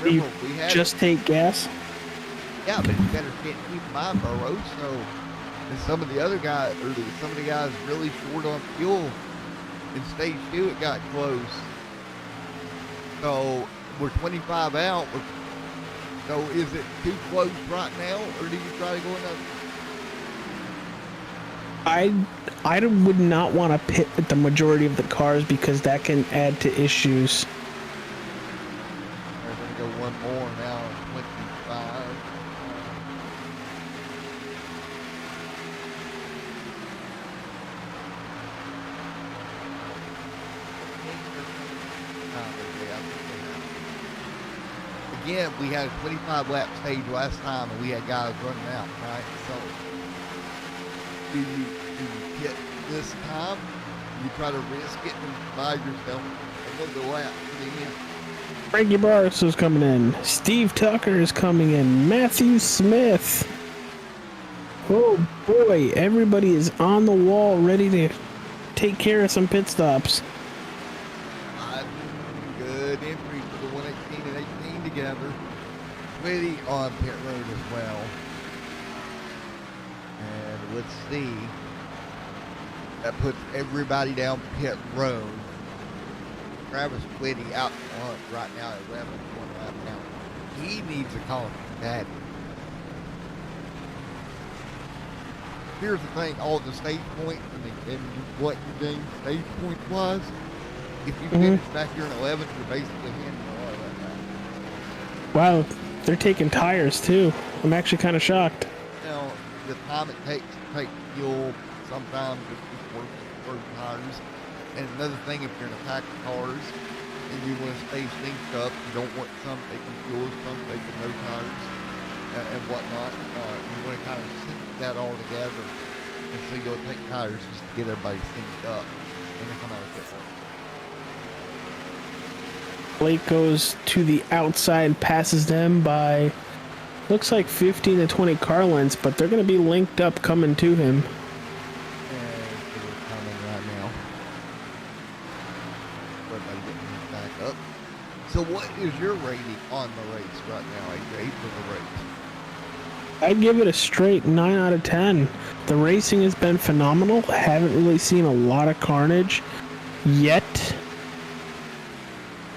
Speaker 3: Remember, we had
Speaker 2: just take gas.
Speaker 3: Yeah, but you better keep in mind, Barroso and some of the other guys, some of the guys really short on fuel. In stage 2, it got close. So we're 25 out. So is it too close right now, or do you try to go another?
Speaker 2: I would not want to pit with the majority of the cars because that can add to issues.
Speaker 3: We're going to go one more now, 25. Again, we had a 25 lap stage last time and we had guys running out, right? So do you hit this time? You try to risk it and buy yourself another lap to the end.
Speaker 2: Frankie Barroso's coming in. Steve Tucker is coming in. Matthew Smith. Oh boy, everybody is on the wall ready to take care of some pit stops.
Speaker 3: Good entry for the 118 and 18 together. Pretty on pit road as well. And let's see. That puts everybody down pit road. Travis Whitty out front right now at 11, one lap down. He needs a call from Daddy. Here's the thing, all the stage points and what your game stage point was. If you finish back here in 11th, you're basically handing a lot of that back.
Speaker 2: Wow, they're taking tires too. I'm actually kind of shocked.
Speaker 3: You know, the time it takes to take fuel, sometimes it's just worth tires. And another thing, if you're in a pack of cars and you want to stay synced up, you don't want some taking fuel, some taking no tires and whatnot. You want to kind of sync that all together. And so you'll take tires just to get everybody synced up and then come out of pit lane.
Speaker 2: Blake goes to the outside, passes them by, looks like 15 to 20 car lengths, but they're going to be linked up coming to him.
Speaker 3: And it was coming everybody getting back up. So what is your rating on the race right now, AJ, for the race?
Speaker 2: I'd give it a straight 9 out of 10. The racing has been phenomenal. Haven't really seen a lot of carnage yet.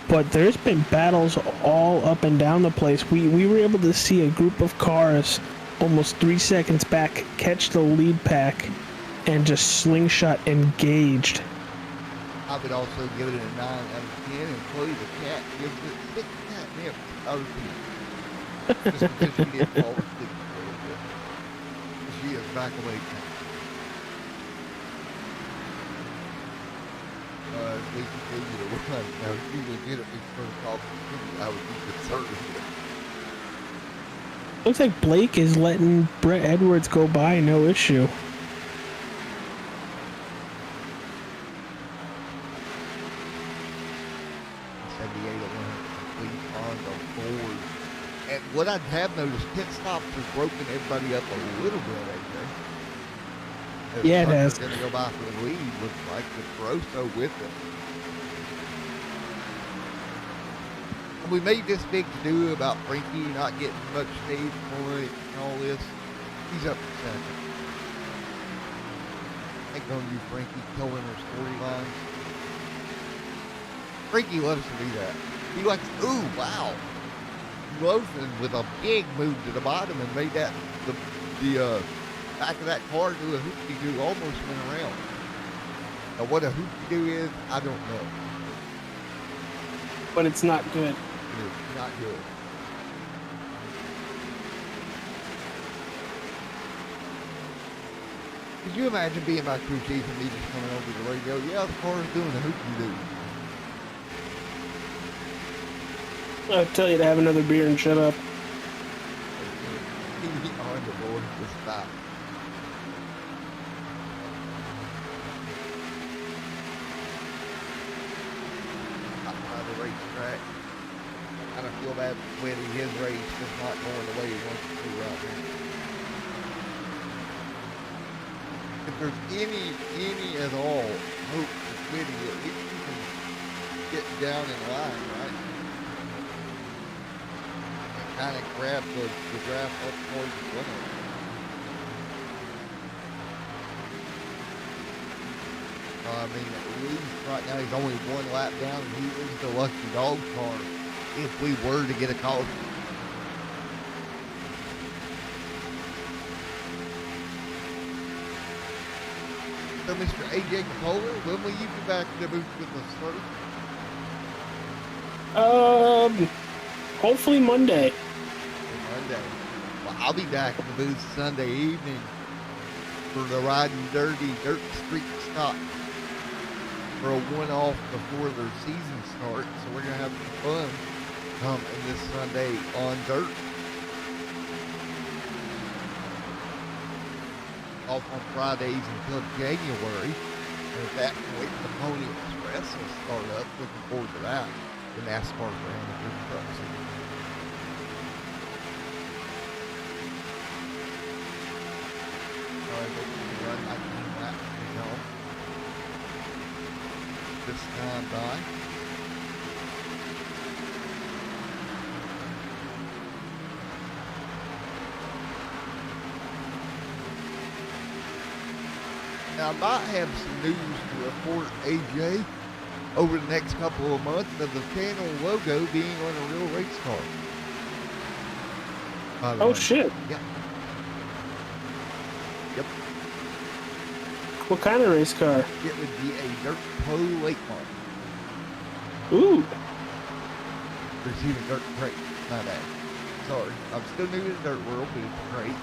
Speaker 2: But there's been battles all up and down the place. We were able to see a group of cars almost 3 seconds back catch the lead pack and just slingshot engaged.
Speaker 3: I would also give it a 9 out of 10, and Chloe the cat gives it 6 catnips out of 10. Just because she did fall asleep a little bit. She is back awake now. If we continue to run, now if she legitimately turns off the TV, I would be concerned.
Speaker 2: Looks like Blake is letting Brett Edwards go by, no issue.
Speaker 3: 78 of 100 complete on the board. And what I have noticed, pit stops has broken everybody up a little bit, AJ.
Speaker 2: Yeah, it has.
Speaker 3: Going to go by for the lead, looks like, with Grosso with it. And we made this big to-do about Frankie not getting much stage points and all this. He's up for second. Ain't gonna do Frankie killing her storylines. Frankie loves to do that. He likes, ooh, wow. Loafing with a big move to the bottom and made that the back of that car do a hoopty-doo, almost went around. Now what a hoopty-doo is, I don't know.
Speaker 2: But it's not good.
Speaker 3: It's not good. Could you imagine being my crew chief and me just coming over the radio? Yeah, the car is doing a hoopty-doo.
Speaker 2: I'll tell you to have another beer and shut up.
Speaker 3: On the board to stop. Out by the racetrack. I don't feel bad winning his race, just not going the way he wants to right now. If there's any at all hope for winning, at least you can get down in line, right? Kind of grab the draft up towards the winner. I mean, at least right now he's only one lap down, and he is the lucky dog car if we were to get a call. So, Mr. AJ Capola, when will you be back in the booth with us, sir?
Speaker 2: Hopefully Monday.
Speaker 3: Monday. Well, I'll be back in the booth Sunday evening for the Riding Dirty Dirt Street Stock for a one-off before their season starts. So we're going to have some fun this Sunday on dirt. Off on Fridays until January. And at that point, the Pony Express will start up. Looking forward to that. The NASCAR brand of dirt trucks. Run 19 laps, this time by. Now I might have some news to report, AJ, over the next couple of months of the channel logo being on a real race car.
Speaker 2: Oh, shit.
Speaker 3: Yeah. Yep.
Speaker 2: What kind of race car?
Speaker 3: It would be a Dirt Pro late model.
Speaker 2: Ooh.
Speaker 3: Receive a dirt crate. My bad. Sorry. I'm still new to the dirt world, but it's great.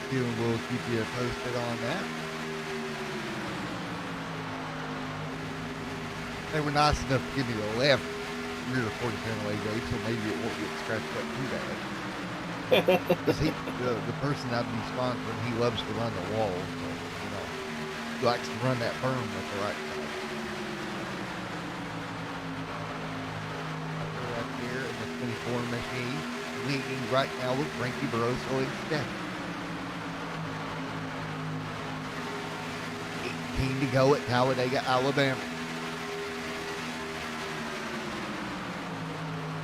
Speaker 3: And we'll keep you posted on that. They were nice enough to give me the left rear 40 panel AJ, so maybe it won't get scratched up too bad. Because the person I'd be sponsoring, he loves to run the wall, so, you know, he likes to run that berm at the right time. Right here in the 24 machine, leading right now with Frankie Barroso instead. 17 to go at Talladega, Alabama.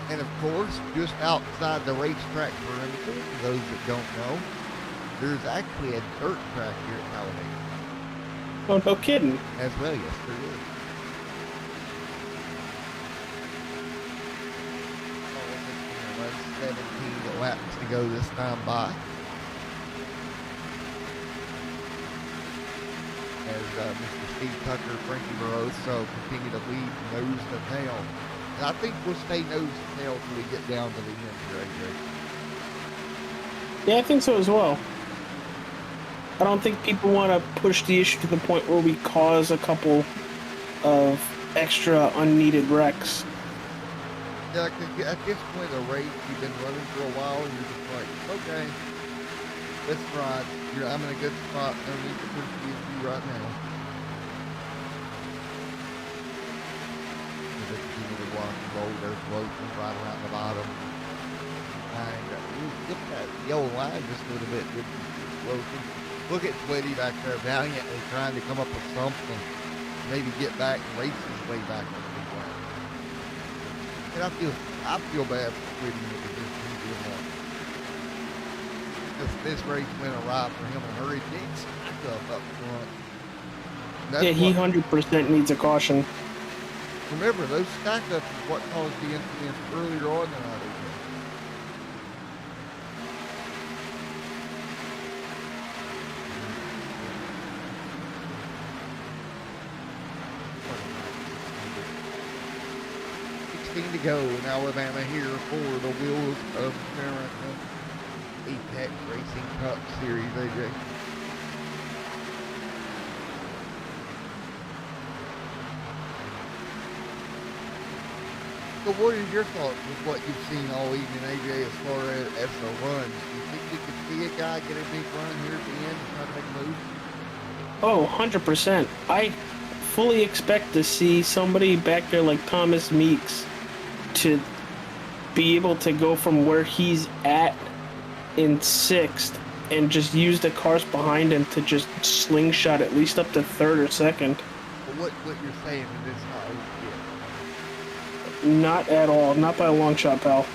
Speaker 3: And of course, just outside the racetrack perimeter, for those that don't know, there's actually a dirt track here at Talladega.
Speaker 2: Oh, no kidding.
Speaker 3: As well, yes, there is. 17 laps to go this time by. As Mr. Steve Tucker, Frankie Barroso continue to lead nose to tail. And I think we'll stay nose to tail till we get down to the end here, AJ.
Speaker 2: Yeah, I think so as well. I don't think people want to push the issue to the point where we cause a couple of extra unneeded wrecks.
Speaker 3: Yeah, because at this point of the race, you've been running for a while, and you're just like, okay, let's ride. I'm in a good spot. No need to push the issue right now. They continue to walk and roll their floating right around the bottom. And get that yellow line just a little bit. Good floating. Look at Sweaty back there valiantly trying to come up with something. Maybe get back and race his way back on the big line. And I feel bad for Sweaty because this race went awry for him and hurried needs stuff up front.
Speaker 2: Yeah, he 100% needs a caution.
Speaker 3: Remember, those stack-ups is what caused the incident earlier on than I did. To go in Alabama here for the Wheels of America Apex Racing Cup Series, AJ. So what is your thoughts with what you've seen all evening, AJ, as far as the runs? Do you think we could see a guy get a big run here at the end and try to make a move?
Speaker 2: Oh, 100%. I fully expect to see somebody back there like Thomas Meeks to be able to go from where he's at in 6th and just use the cars behind him to just slingshot at least up to 3rd or 2nd.
Speaker 3: But what you're saying is this not over yet?
Speaker 2: Not at all. Not by a long shot, pal.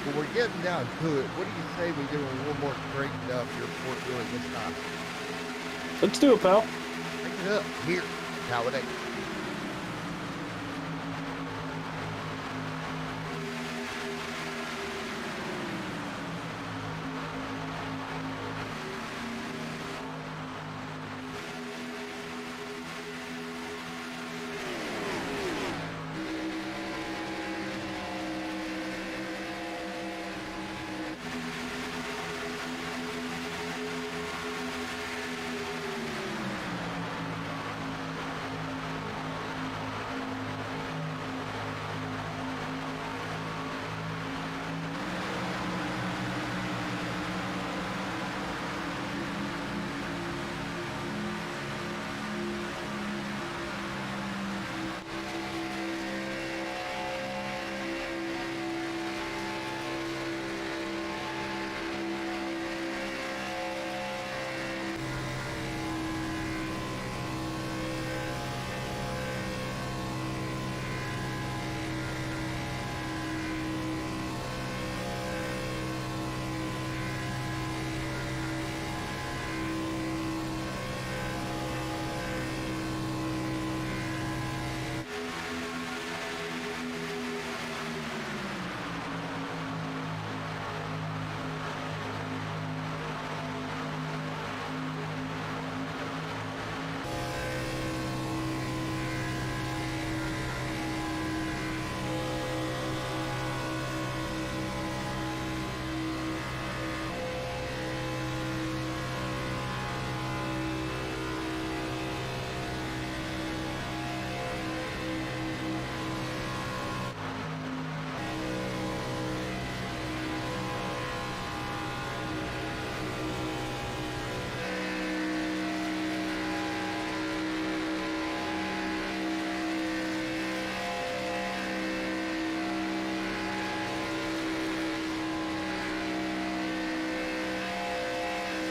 Speaker 3: Well, we're getting down to it. What do you say we do a little more straightened up here before it really gets hot?
Speaker 2: Let's do it, pal.
Speaker 3: Bring it up here, Talladega.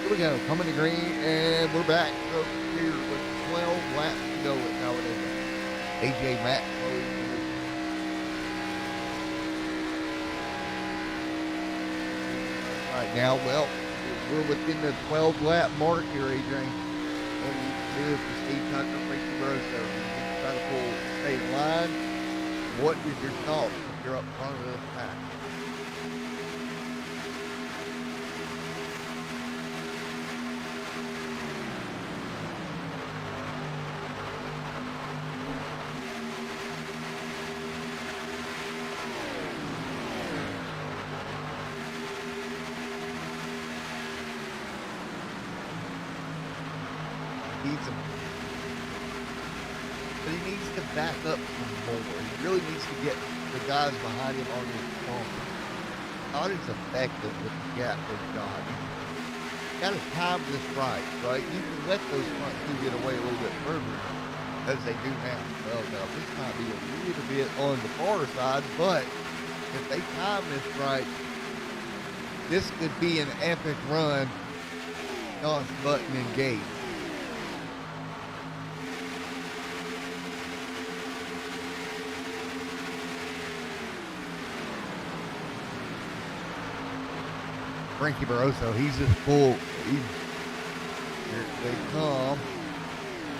Speaker 3: Here we go. Coming to green, and we're back. So here with 12 laps to go at Talladega. AJ Mack right now. Well, we're within the 12 lap mark here, AJ. What do you do for Steve Tucker, Ricky Rosso? You try to stay in line. What is your thoughts if you're up front of this pack? But he needs to back up some more. He really needs to get the guys behind him on his phone. Not as effective with the gap they've got. You got to time this right? You can let those front two get away a little bit further, as they do now. Well, now, this might be a little bit on the far side, but if they time this right, this could be an epic run. Toss button engaged. Frankie Barroso, he's just full. Here they come.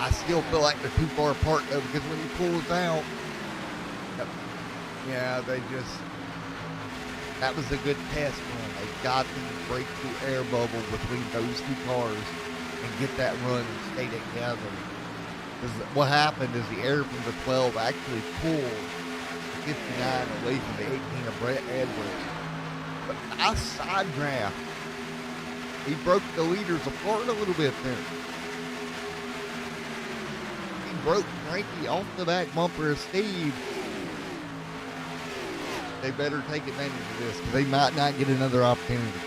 Speaker 3: I still feel like they're too far apart though, because when he pulls out, yeah, that was a good test run. They got to break the air bubble between those two cars and get that run and stay together. Because what happened is the air from the 12 actually pulled the 59 away from the 18 of Brett Edwards. But nice side draft. He broke the leaders apart a little bit there. He broke Frankie off the back bumper of Steve. They better take advantage of this because they might not get another opportunity.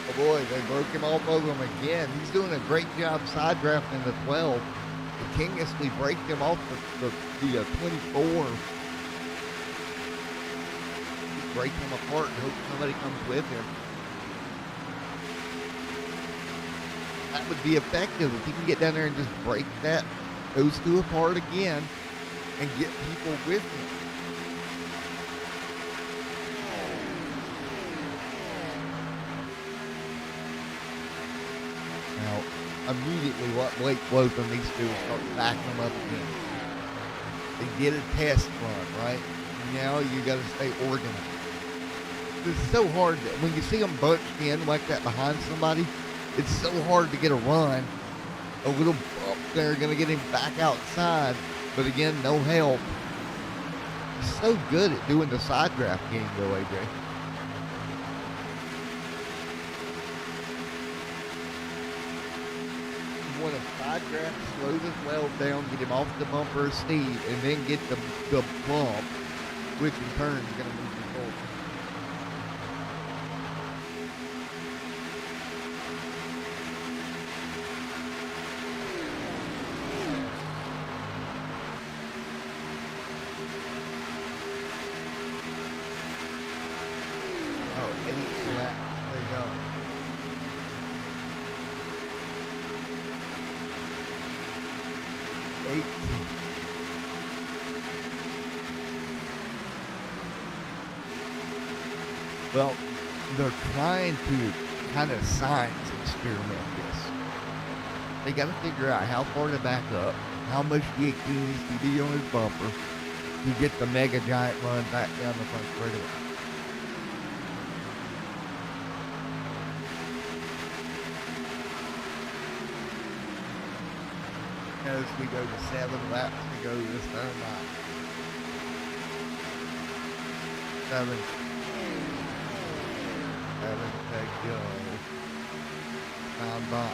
Speaker 3: Oh boy, they broke him off over him again. He's doing a great job side drafting the 12. Continuously break him off the 24. Break him apart and hope somebody comes with him. That would be effective if he can get down there and just break those two apart again and get people with him. Now, immediately what Blake Lotham needs to do is start backing them up again. They get a test run, right? Now you got to stay organized. It's so hard when you see them bunched in like that behind somebody. It's so hard to get a run. A little bump there, going to get him back outside. But again, no help. He's so good at doing the side draft game, though, AJ. You want to side draft, slow this well down, get him off the bumper of Steve, and then get the bump, which in turn is going to move you forward. Well, they're trying to kind of science experiment this. They got to figure out how far to back up, how much DQ needs to be on his bumper to get the mega giant run back down the front straightaway. As we go to 7 laps to go this time out. 7 to go. Time by.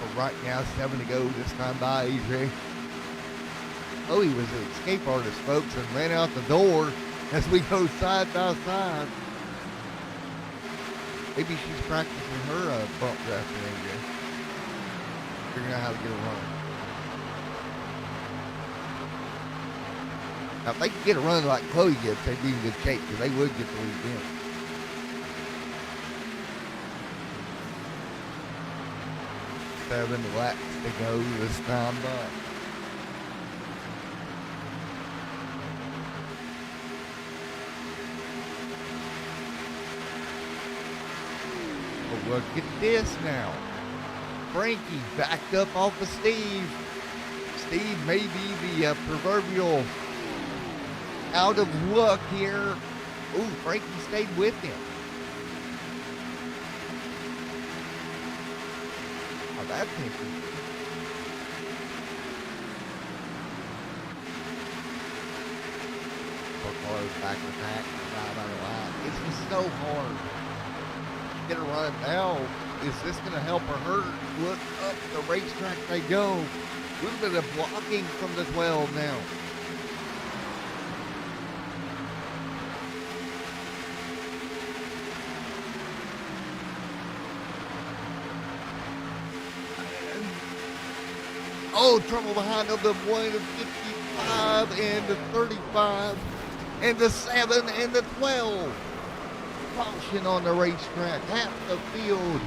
Speaker 3: But right now, 7 to go this time by, AJ. Oh, he was an escape artist, folks, and ran out the door as we go side by side. Maybe she's practicing her bump drafting, AJ. Figuring out how to get a run. Now, if they could get a run like Chloe gets, they'd be in good shape because they would get the lead in. 7 laps to go this time, but look at this now. Frankie backed up off of Steve. Steve may be the proverbial out of luck here. Ooh, Frankie stayed with him. Oh, that's interesting. Cars back in the pack. It's just so hard. Get a run now. Is this going to help or hurt? Look up the racetrack they go. A little bit of blocking from the 12 now. Oh, trouble behind them. The 1 of 55 and the 35 and the 7 and the 12. Caution on the racetrack. Half the field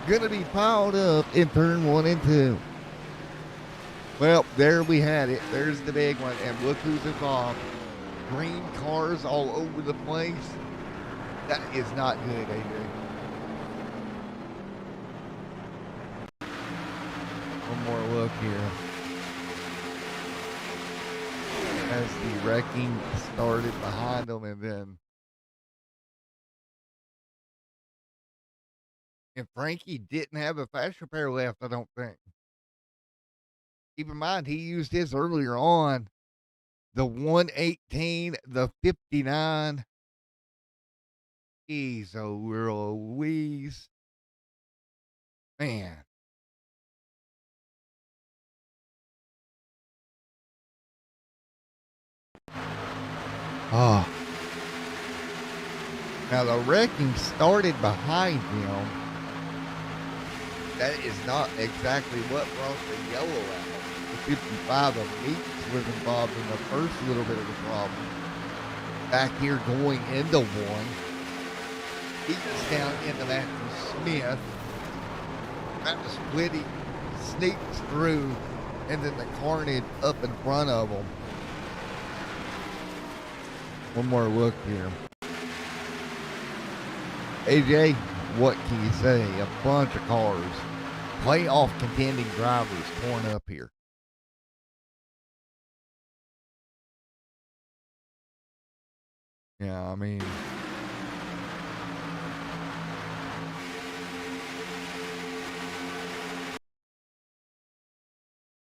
Speaker 3: gonna be piled up in turn 1 and 2. Well, there we had it. There's the big one, and look who's involved. Green cars all over the place. That is not good, AJ. One more look here. As the wrecking started behind them, and Frankie didn't have a fast repair left, I don't think. Keep in mind, he used his earlier on. The 118, the 59. Jeez, oh, Louise. Man. Oh. Now, the wrecking started behind him. That is not exactly what brought the yellow out. The 55 of Meeks was involved in the first little bit of the problem. Back here going into 1. Meeks down into Matthew Smith. Matthew Splitty sneaks through, and then the carnage up in front of him. One more look here. AJ, what can you say? A bunch of cars, playoff contending drivers torn up here. Yeah, I mean,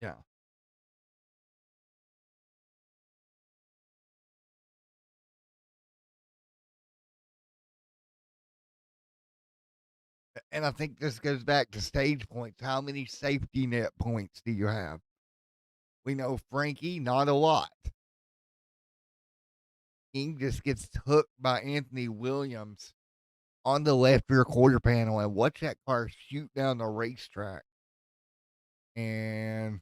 Speaker 3: yeah. And I think this goes back to stage points. How many safety net points do you have? We know Frankie, not a lot. King just gets hooked by Anthony Williams on the left rear quarter panel, and watch that car shoot down the racetrack. And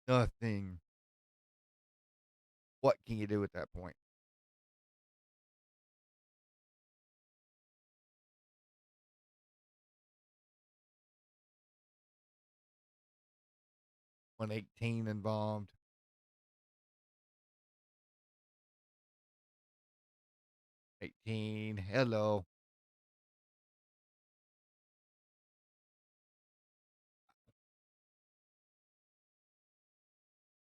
Speaker 3: nothing. What can you do at that point? $118 involved. $18. Hello.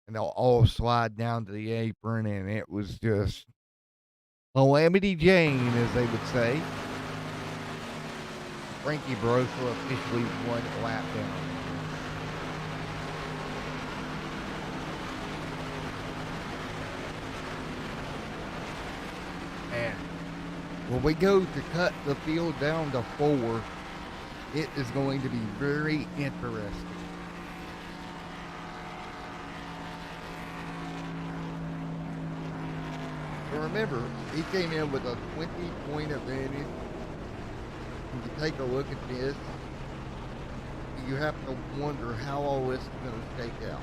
Speaker 3: And they'll all slide down to the apron, and it was just Calamity Jane, as they would say. Frankie Brosa officially won a lap down. And when we go to cut the field down to 4, it is going to be very interesting. So remember, he came in with a 20-point advantage. If you take a look at this, he you have to wonder how all this is going to shake out.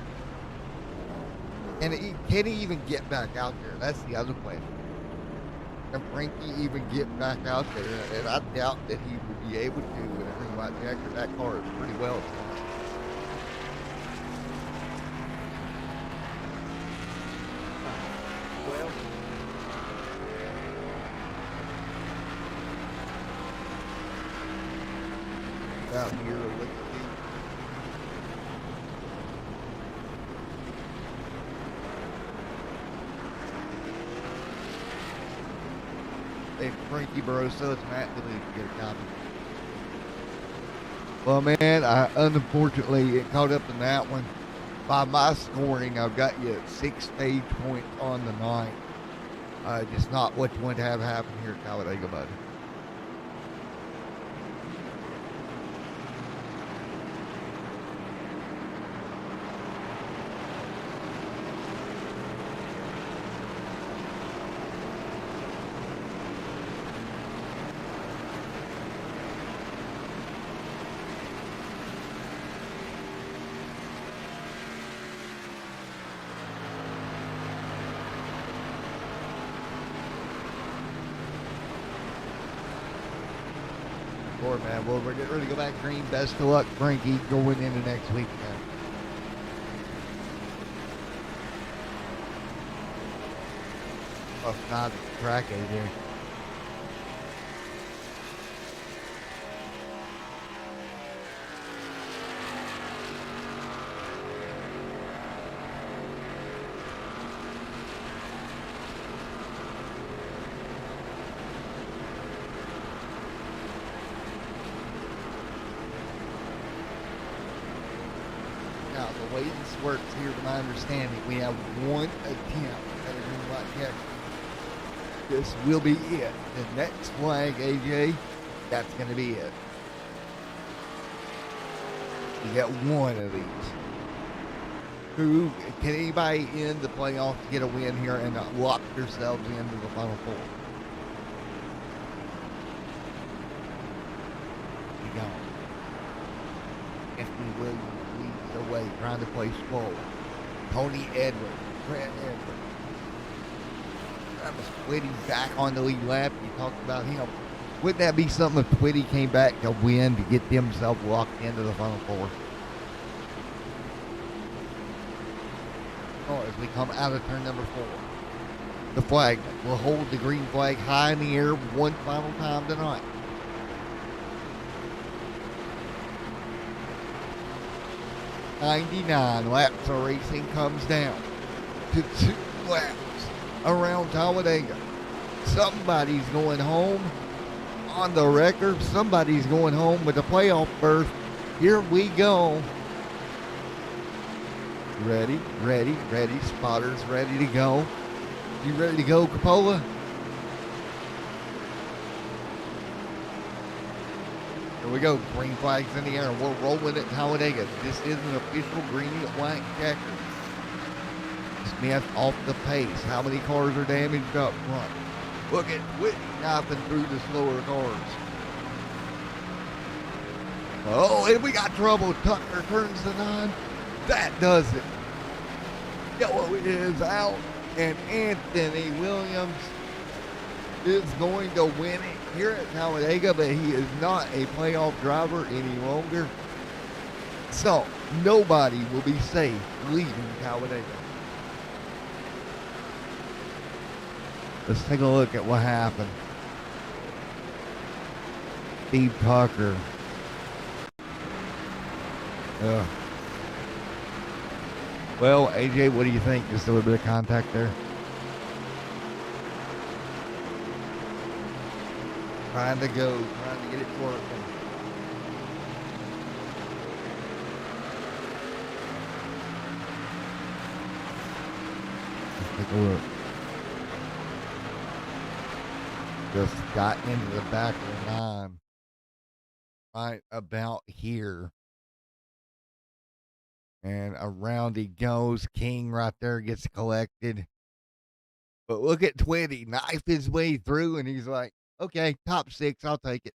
Speaker 3: And can he even get back out there? That's the other question. Can Frankie even get back out there? And I doubt that he would be able to with a green light checker. That car is pretty well. Out here with Hey, Frankie Barroso, it's Matt Dilley to get a copy. Well, man, unfortunately it caught up in that one. By my scoring, I've got you at 6 stage points on the night. Just not what you want to have happen here at Talladega, bud. Man, well, we're getting ready to go back green. Best of luck, Frankie, going into next week, man. Tough not the track, AJ. The way this works here, to my understanding, we have one attempt at a green light checker. This will be it. The next flag, AJ, that's going to be it. You get one of these. Who can anybody in the playoffs get a win here and lock themselves into the Final Four? You go. Anthony Williams leads the way, trying to play slow. Tony Edwards, Trent Edwards. Travis Twitty back on the lead lap. You talked about him. Wouldn't that be something if Twitty came back to win to get themselves locked into the Final Four? Oh, as we come out of turn number 4. The flag will hold the green flag high in the air one final time tonight. "99 laps of racing comes down to 2 laps around Talladega. Somebody's going home on the record. Somebody's going home with a playoff berth. Here we go. Ready, ready, ready. Spotters ready to go. You ready to go, Coppola? Here we go. Green flags in the air. We're rolling at Talladega. This is an official green and white checker. Smith off the pace. How many cars are damaged up front? Look at Whitney knifing through the slower cars. Oh, and we got trouble. Tucker turns the 9. That does it. Yellow is out, and Anthony Williams is going to win it here at Talladega, but he is not a playoff driver any longer. So, nobody will be safe leaving Talladega. Let's take a look at what happened. Steve Tucker. Well, AJ, what do you think? Just a little bit of contact there. Trying to get it working. Let's take a look. Just got into the back of the 9. Right about here. And around he goes. King right there gets collected. But look at Twitty knife his way through, and he's like, okay, top 6, I'll take it.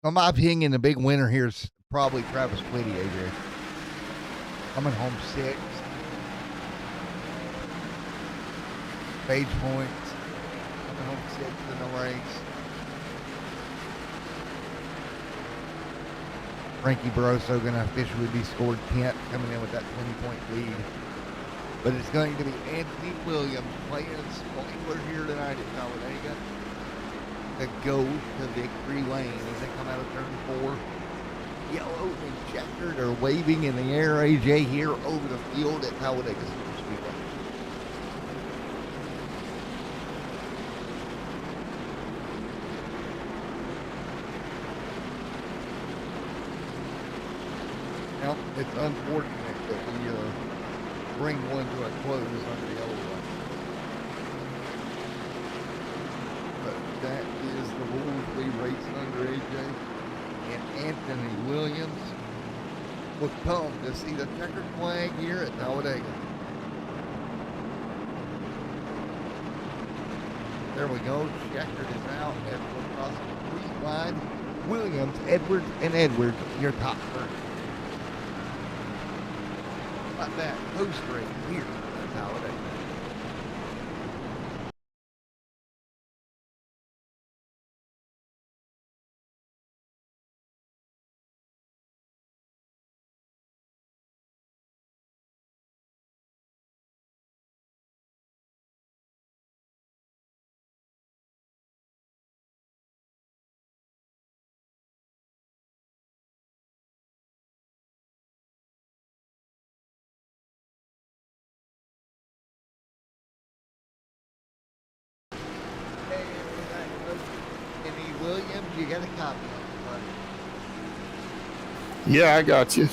Speaker 3: In my opinion, the big winner here is probably Travis Whitty, AJ. Coming home sixth. Page points. Coming home sixth in the race. Frankie Barroso going to officially be scored 10th, coming in with that 20-point lead. But it's going to be Anthony Williams playing spoiler here tonight at Talladega to go to victory lane as they come out of turn 4. Yellow and checkered are waving in the air, AJ, here over the field at Talladega Superspeedway. Now, it's unfortunate that we bring one to a close under the yellow light. But that is the rules we race under, AJ. And Anthony Williams will come to see the checkered flag here at Talladega. There we go. Checkered is out. Edwards crossing the 3 wide. Williams, Edwards, and Edwards, your top 30. Like that post race here at Talladega. Williams, you got a copy of it, buddy.
Speaker 4: Yeah, I got you.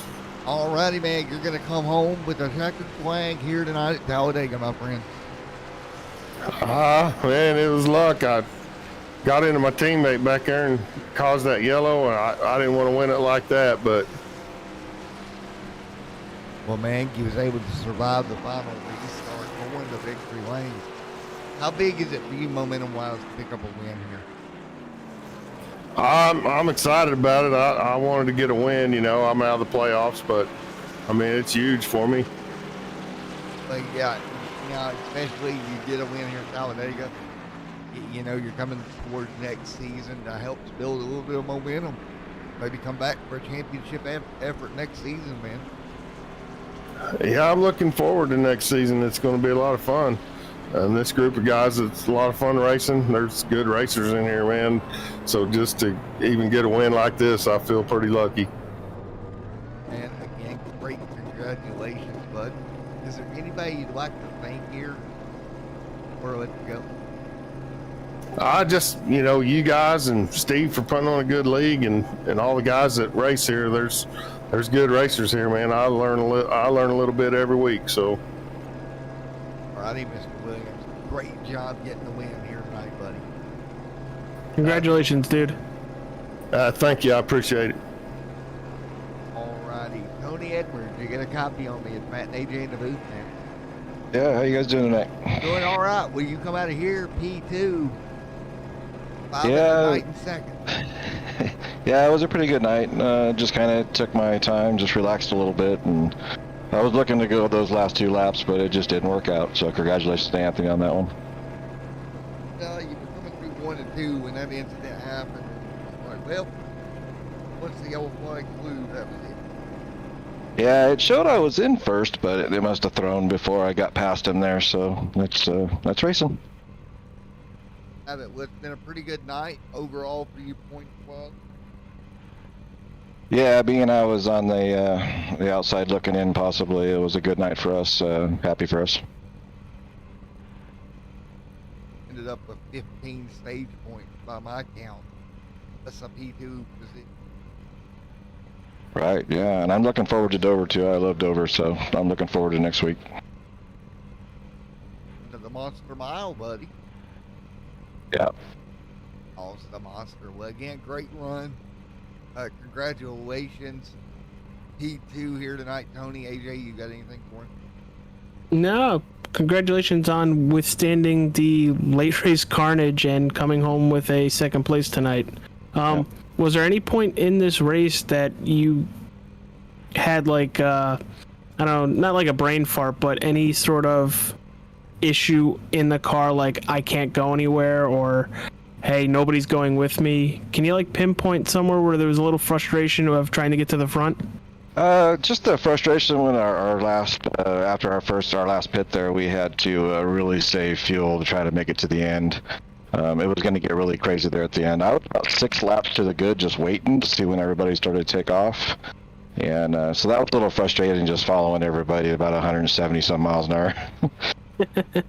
Speaker 3: All righty, man. You're going to come home with a checkered flag here tonight at Talladega, my friend.
Speaker 4: Man, it was luck. I got into my teammate back there and caused that yellow, and I didn't want to win it like that, but...
Speaker 3: Well, man, he was able to survive the final restart going to victory lane. How big is it for you, momentum-wise, to pick up a win here?
Speaker 4: I'm excited about it. I wanted to get a win. You know, I'm out of the playoffs, but I mean, it's huge for me.
Speaker 3: But yeah, you know, especially you get a win here at Talladega. You know, you're coming towards next season to help build a little bit of momentum. Maybe come back for a championship effort next season, man.
Speaker 4: Yeah, I'm looking forward to next season. It's going to be a lot of fun. And this group of guys, it's a lot of fun racing. There's good racers in here, man. So just to even get a win like this, I feel pretty lucky.
Speaker 3: And again, great congratulations, bud. Is there anybody you'd like to thank here before I let you go?
Speaker 4: I just, you know, you guys and Steve for putting on a good league, and all the guys that race here. There's good racers here, man. I learn a little bit every week. So.
Speaker 3: All righty, Mr. Williams. Great job getting the win here tonight, buddy.
Speaker 2: Congratulations, dude.
Speaker 4: Thank you. I appreciate it.
Speaker 3: All righty. Tony Edwards, you get a copy on me. It's Matt and AJ in the booth, man.
Speaker 5: Yeah, how you guys doing tonight?
Speaker 3: Doing all right. Will you come out of here, P2? 5
Speaker 5: Yeah.
Speaker 3: night and second.
Speaker 5: Yeah, it was a pretty good night. Just kind of took my time, just relaxed a little bit, and I was looking to go those last 2 laps, but it just didn't work out. So congratulations to Anthony on that one.
Speaker 3: You were coming through 1 and 2 when that incident happened. Like, well, once the yellow flag flew, that was it.
Speaker 5: Yeah, it showed I was in first, but it must have thrown before I got past him there. So that's racing.
Speaker 3: It's been a pretty good night overall for you, point club.
Speaker 5: Yeah, being I was on the outside looking in, possibly it was a good night for us. Happy for us.
Speaker 3: Ended up with 15 stage points by my count. That's a P2 position.
Speaker 5: Right, yeah, and I'm looking forward to Dover too. I love Dover, so I'm looking forward to next week.
Speaker 3: Into the Monster Mile, buddy.
Speaker 5: Yeah.
Speaker 3: Also the Monster. Well, again, great run. Congratulations. P2 here tonight. Tony, AJ, you got anything for him?
Speaker 2: No, congratulations on withstanding the late race carnage and coming home with a second place tonight. was there any point in this race that you had like I don't know, not like a brain fart, but any sort of issue in the car, like I can't go anywhere, or hey, nobody's going with me? Can you like pinpoint somewhere where there was a little frustration of trying to get to the front?
Speaker 5: Just the frustration when our last after our last pit there, we had to really save fuel to try to make it to the end. It was going to get really crazy there at the end. I was about 6 laps to the good, just waiting to see when everybody started to take off. And so that was a little frustrating, just following everybody at about 170 some miles an hour.
Speaker 2: All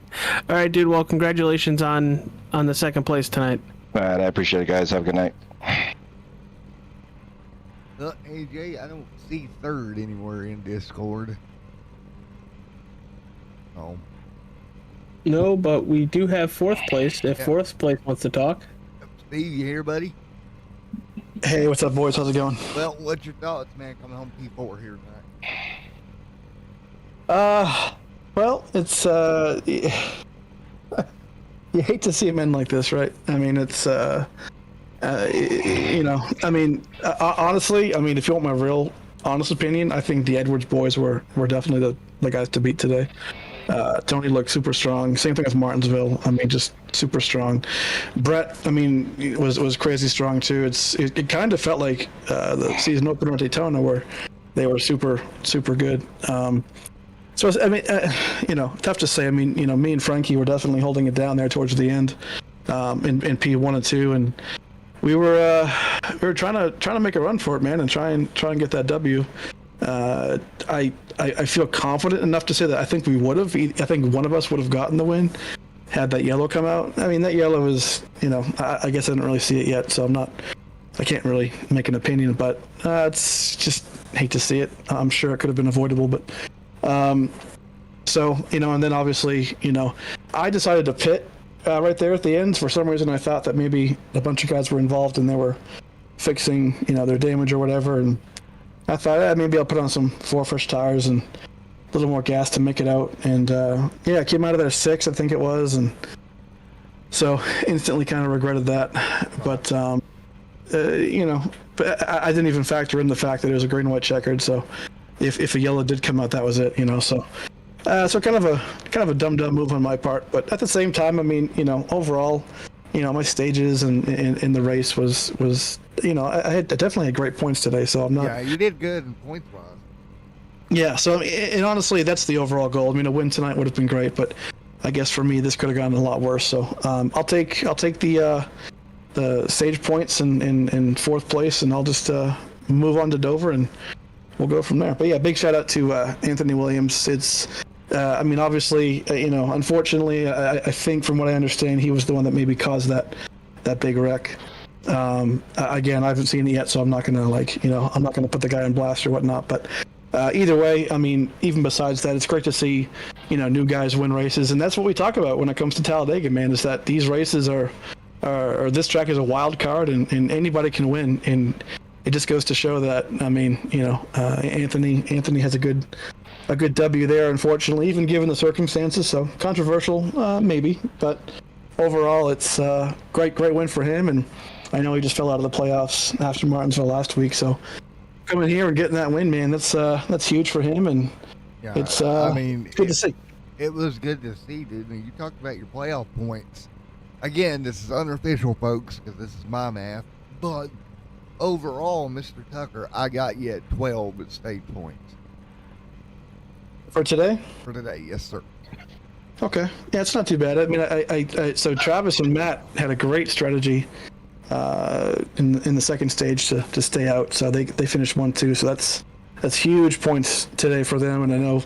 Speaker 2: right, dude. Well, congratulations on the second place tonight.
Speaker 5: All right, I appreciate it, guys. Have a good night.
Speaker 3: AJ, I don't see third anywhere in Discord. Oh.
Speaker 2: No, but we do have fourth place. If fourth place wants to talk.
Speaker 3: Steve, you here, buddy?
Speaker 6: Hey, what's up, boys? How's it going?
Speaker 3: Well, what's your thoughts, man, coming home P4 here tonight?
Speaker 6: Well, it's, you hate to see them end like this, right? I mean, it's, you know, I mean, honestly, I mean, if you want my real honest opinion, I think the Edwards boys were definitely the guys to beat today. Tony looked super strong. Same thing with Martinsville. I mean, just super strong. Brett, I mean, was crazy strong too. It kind of felt like the season opener at Daytona where they were super good. So I mean, you know, tough to say. I mean, you know, me and Frankie were definitely holding it down there towards the end in P1 and 2, and we were trying to make a run for it, man, and try and get that W. I feel confident enough to say that I think we would have. I think one of us would have gotten the win had that yellow come out. I mean, that yellow is, you know, I guess I didn't really see it yet, so I can't really make an opinion, but it's just hate to see it. I'm sure it could have been avoidable, but so, you know, and then obviously, you know, I decided to pit right there at the end. For some reason, I thought that maybe a bunch of guys were involved and they were fixing, you know, their damage or whatever, and I thought maybe I'll put on some 4 fresh tires and a little more gas to make it out. And yeah, I came out of there 6, I think it was, and so instantly kind of regretted that. But you know, I didn't even factor in the fact that it was a green and white checkered. So if a yellow did come out, that was it. You know, so kind of a dumb move on my part. But at the same time, I mean, you know, overall, you know, my stages and in the race was you know, I definitely had great points today, so I'm not.
Speaker 3: Yeah, you did good in points wise.
Speaker 6: Yeah, so and honestly, that's the overall goal. I mean, a win tonight would have been great, but I guess for me, this could have gotten a lot worse. So I'll take the stage points in fourth place, and I'll just move on to Dover, and we'll go from there. But yeah, big shout out to Anthony Williams. It's I mean, obviously, you know, unfortunately, I think from what I understand, he was the one that maybe caused that big wreck. Again, I haven't seen it yet, so I'm not gonna I'm not gonna put the guy on blast or whatnot. But either way, I mean, even besides that, it's great to see, you know, new guys win races, and that's what we talk about when it comes to Talladega, man. Is that these races are this track is a wild card, and anybody can win, and it just goes to show that. I mean, you know, Anthony has a good W there, unfortunately, even given the circumstances. So controversial, maybe, but overall, it's great win for him, and I know he just fell out of the playoffs after Martinsville last week, so coming here and getting that win, man, that's huge for him, and
Speaker 3: Yeah,
Speaker 6: it's
Speaker 3: I mean,
Speaker 6: good to see.
Speaker 3: It was good to see, dude. And you talked about your playoff points. Again, this is unofficial, folks, because this is my math. But overall, Mr. Tucker, I got you at 12 with stage points.
Speaker 6: For today?
Speaker 3: For today, yes, sir.
Speaker 6: Okay. Yeah, it's not too bad. I mean, I so Travis and Matt had a great strategy in the second stage to stay out. So they finished 1-2. So that's huge points today for them. And I know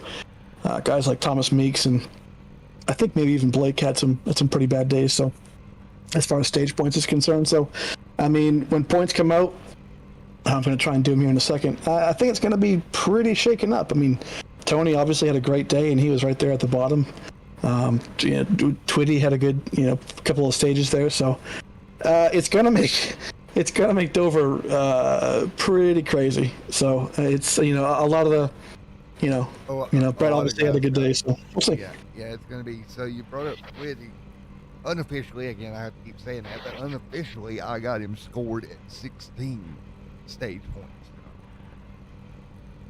Speaker 6: guys like Thomas Meeks and I think maybe even Blake had some pretty bad days. So as far as stage points is concerned, so I mean, when points come out, I'm going to try and do them here in a second. I think it's going to be pretty shaken up. I mean, Tony obviously had a great day, and he was right there at the bottom. Twitty had a good, couple of stages there. So it's gonna make Dover pretty crazy. So it's a lot of the, Brett obviously had a good day. So we'll see.
Speaker 3: Yeah, it's gonna be. So you brought up Twitty. unofficially, again, I have to keep saying that, but unofficially, I got him scored at 16 stage points.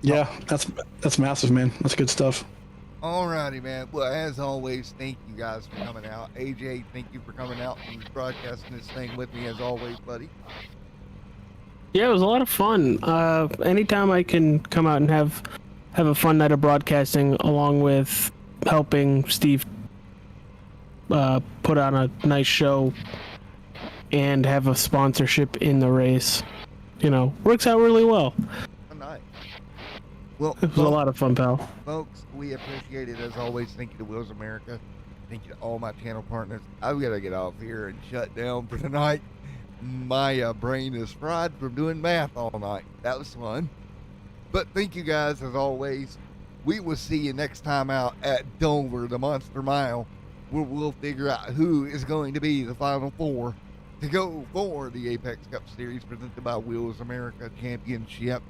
Speaker 6: Yeah, that's massive, man. That's good stuff.
Speaker 3: Alrighty, man. Well, as always, thank you guys for coming out. AJ, thank you for coming out and broadcasting this thing with me, as always, buddy.
Speaker 2: Yeah, it was a lot of fun. Anytime I can come out and have a fun night of broadcasting, along with helping Steve put on a nice show and have a sponsorship in the race, works out really well.
Speaker 3: Nice. Well,
Speaker 2: It was a lot of fun, pal.
Speaker 3: folks, we appreciate it as always. Thank you to Wheels America. Thank you to all my channel partners. I've got to get off here and shut down for tonight. My brain is fried from doing math all night. That was fun. But thank you guys as always. We will see you next time out at Dover, the Monster Mile, where we'll figure out who is going to be the final four to go for the Apex Cup Series presented by Wheels America Championship.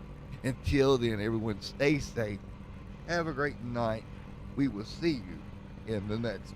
Speaker 3: Until then, everyone stay safe. Have a great night. We will see you in the next